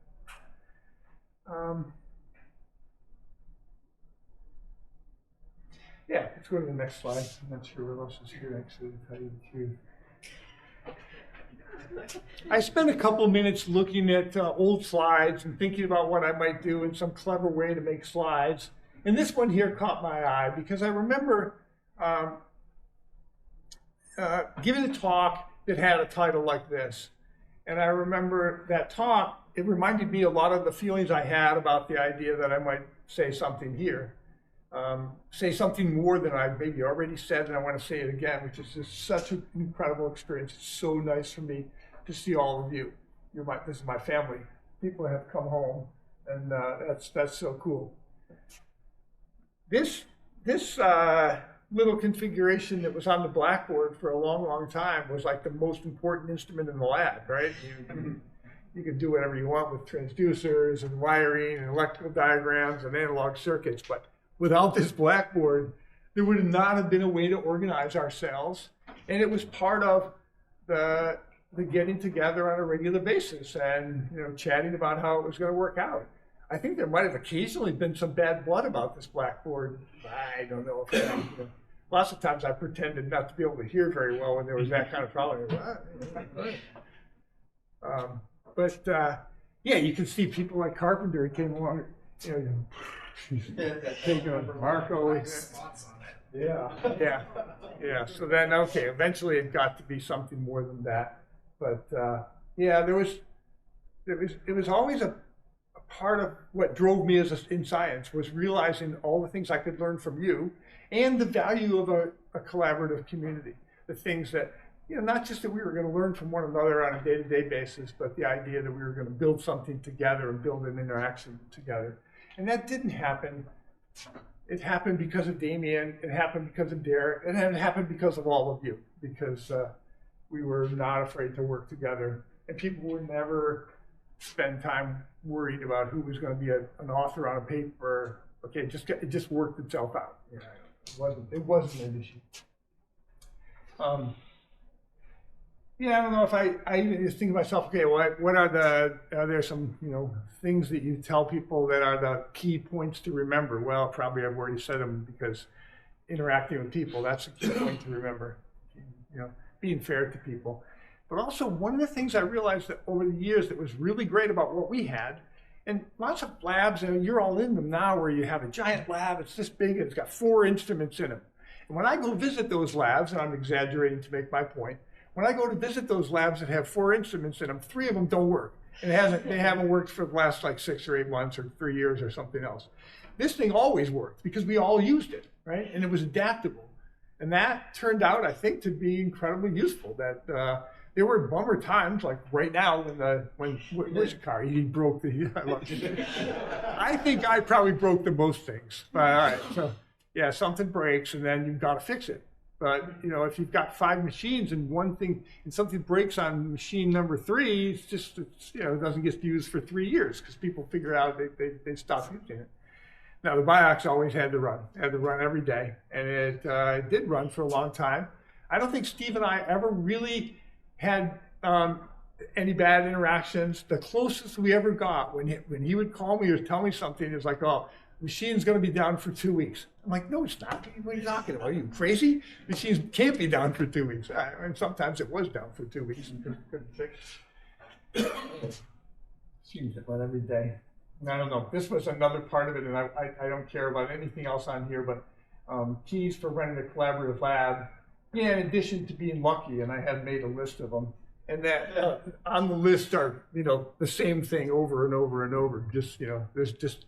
Let's go to the next slide. I'm not sure what else is here actually to tell you the truth. I spent a couple minutes looking at old slides and thinking about what I might do in some clever way to make slides. And this one here caught my eye because I remember giving a talk that had a title like this. And I remember that talk, it reminded me a lot of the feelings I had about the idea that I might say something here. Say something more than I maybe already said, and I want to say it again, which is just such an incredible experience. It's so nice for me to see all of you. This is my family. People have come home, and that's so cool. This little configuration that was on the blackboard for a long, long time was like the most important instrument in the lab, right? You can do whatever you want with transducers and wiring and electrical diagrams and analog circuits, but without this blackboard, there would not have been a way to organize ourselves. And it was part of the getting together on a regular basis and chatting about how it was going to work out. I think there might have occasionally been some bad blood about this blackboard. I don't know if lots of times I pretended not to be able to hear very well when there was that kind of problem. You can see people like Carpenter who came along, taking on Marco. Yeah. So then, eventually it got to be something more than that. But it was always a part of what drove me in science was realizing all the things I could learn from you and the value of a collaborative community. The things that, not just that we were going to learn from one another on a day-to-day basis, but the idea that we were going to build something together and build an interaction together. And that didn't happen. It happened because of Damien, it happened because of Derek, and it happened because of all of you, because we were not afraid to work together. And people would never spend time worried about who was going to be an author on a paper. It just worked itself out. It wasn't an issue. I don't know if I even just think to myself, what are there some things that you tell people that are the key points to remember? Well, probably I've already said them, because interacting with people, that's a key point to remember. Being fair to people. But also, one of the things I realized that over the years that was really great about what we had, and lots of labs, and you're all in them now, where you have a giant lab, it's this big, and it's got 4 instruments in it. And when I go visit those labs, and I'm exaggerating to make my point, when I go to visit those labs that have 4 instruments in them, 3 of them don't work. And they haven't worked for the last like 6 or 8 months or 3 years or something else. This thing always worked because we all used it, right? And it was adaptable. And that turned out, I think, to be incredibly useful. That there were bummer times, like right now when where's your car? He broke the. I think I probably broke the most things. But all right, so yeah, something breaks, and then you've got to fix it. But if you've got 5 machines and something breaks on machine number 3, it's just it doesn't get used for 3 years because people figure out they stop using it. Now the Biox always had to run every day, and it did run for a long time. I don't think Steve and I ever really had any bad interactions. The closest we ever got when he would call me or tell me something, it was like, "Oh, machine's going to be down for 2 weeks." I'm like, "No, it's not. What are you talking about? Are you crazy? Machines can't be down for 2 weeks." And sometimes it was down for 2 weeks and couldn't fix it. Machines that run every day. And I don't know. This was another part of it, and I don't care about anything else on here, but keys for running a collaborative lab. Yeah, in addition to being lucky, and I had made a list of them. And that on the list are, the same thing over and over and over. There's just,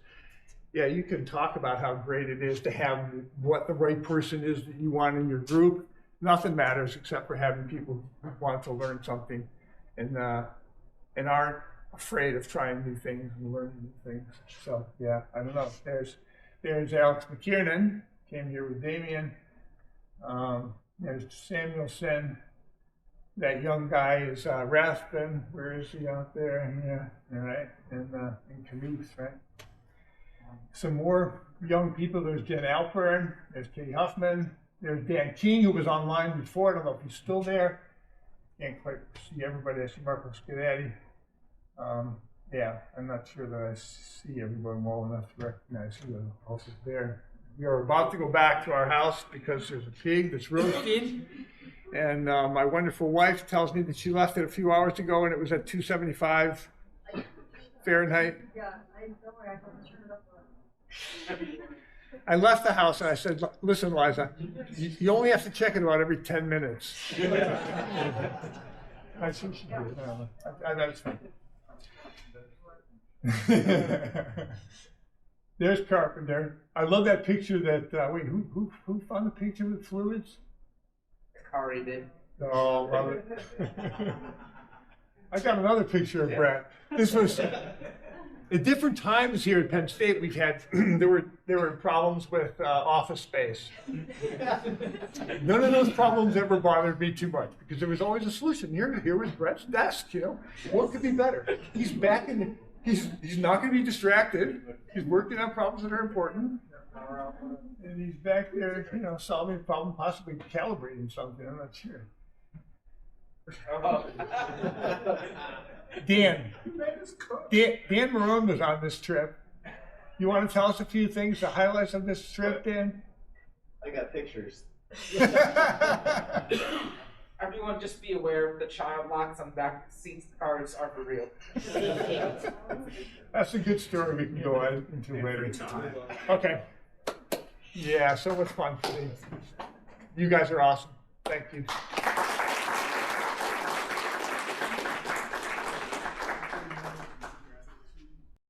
you can talk about how great it is to have what the right person is that you want in your group. Nothing matters except for having people who want to learn something and aren't afraid of trying new things and learning new things. So yeah, I don't know. There's Alex McKiernan, came here with Damien. There's Samuelson. That young guy is Rathbun. Where is he out there? Yeah, right. And Canuth, right? Some more young people. There's Jen Alpern. There's Katie Huffman. There's Dan King, who was online before. I don't know if he's still there. Can't quite see everybody. I see Marco Scudatti. I'm not sure that I see everyone well enough to recognize who else is there. We are about to go back to our house because there's a pig that's roasting. And my wonderful wife tells me that she left it a few hours ago and it was at 275 Fahrenheit. Yeah, don't worry, I can turn it up. I left the house and I said, "Listen, Liza, you only have to check it about every 10 minutes. I think she did. That's fine. There's Carpenter. I love that picture that, wait, who found the picture with fluids? Kari did. Oh, love it. I got another picture of Brett. This was at different times here at Penn State. We've had there were problems with office space. None of those problems ever bothered me too much because there was always a solution. Here was Brett's desk. What could be better? He's back in. He's not going to be distracted. He's working on problems that are important. And he's back there, solving a problem, possibly calibrating something. I'm not sure. Dan Marone was on this trip. You want to tell us a few things, the highlights of this trip, Dan? I got pictures. Everyone just be aware the child locks on back seats cars are for real. That's a good story we can go into later. Okay. Yeah, so much fun today. You guys are awesome. Thank you.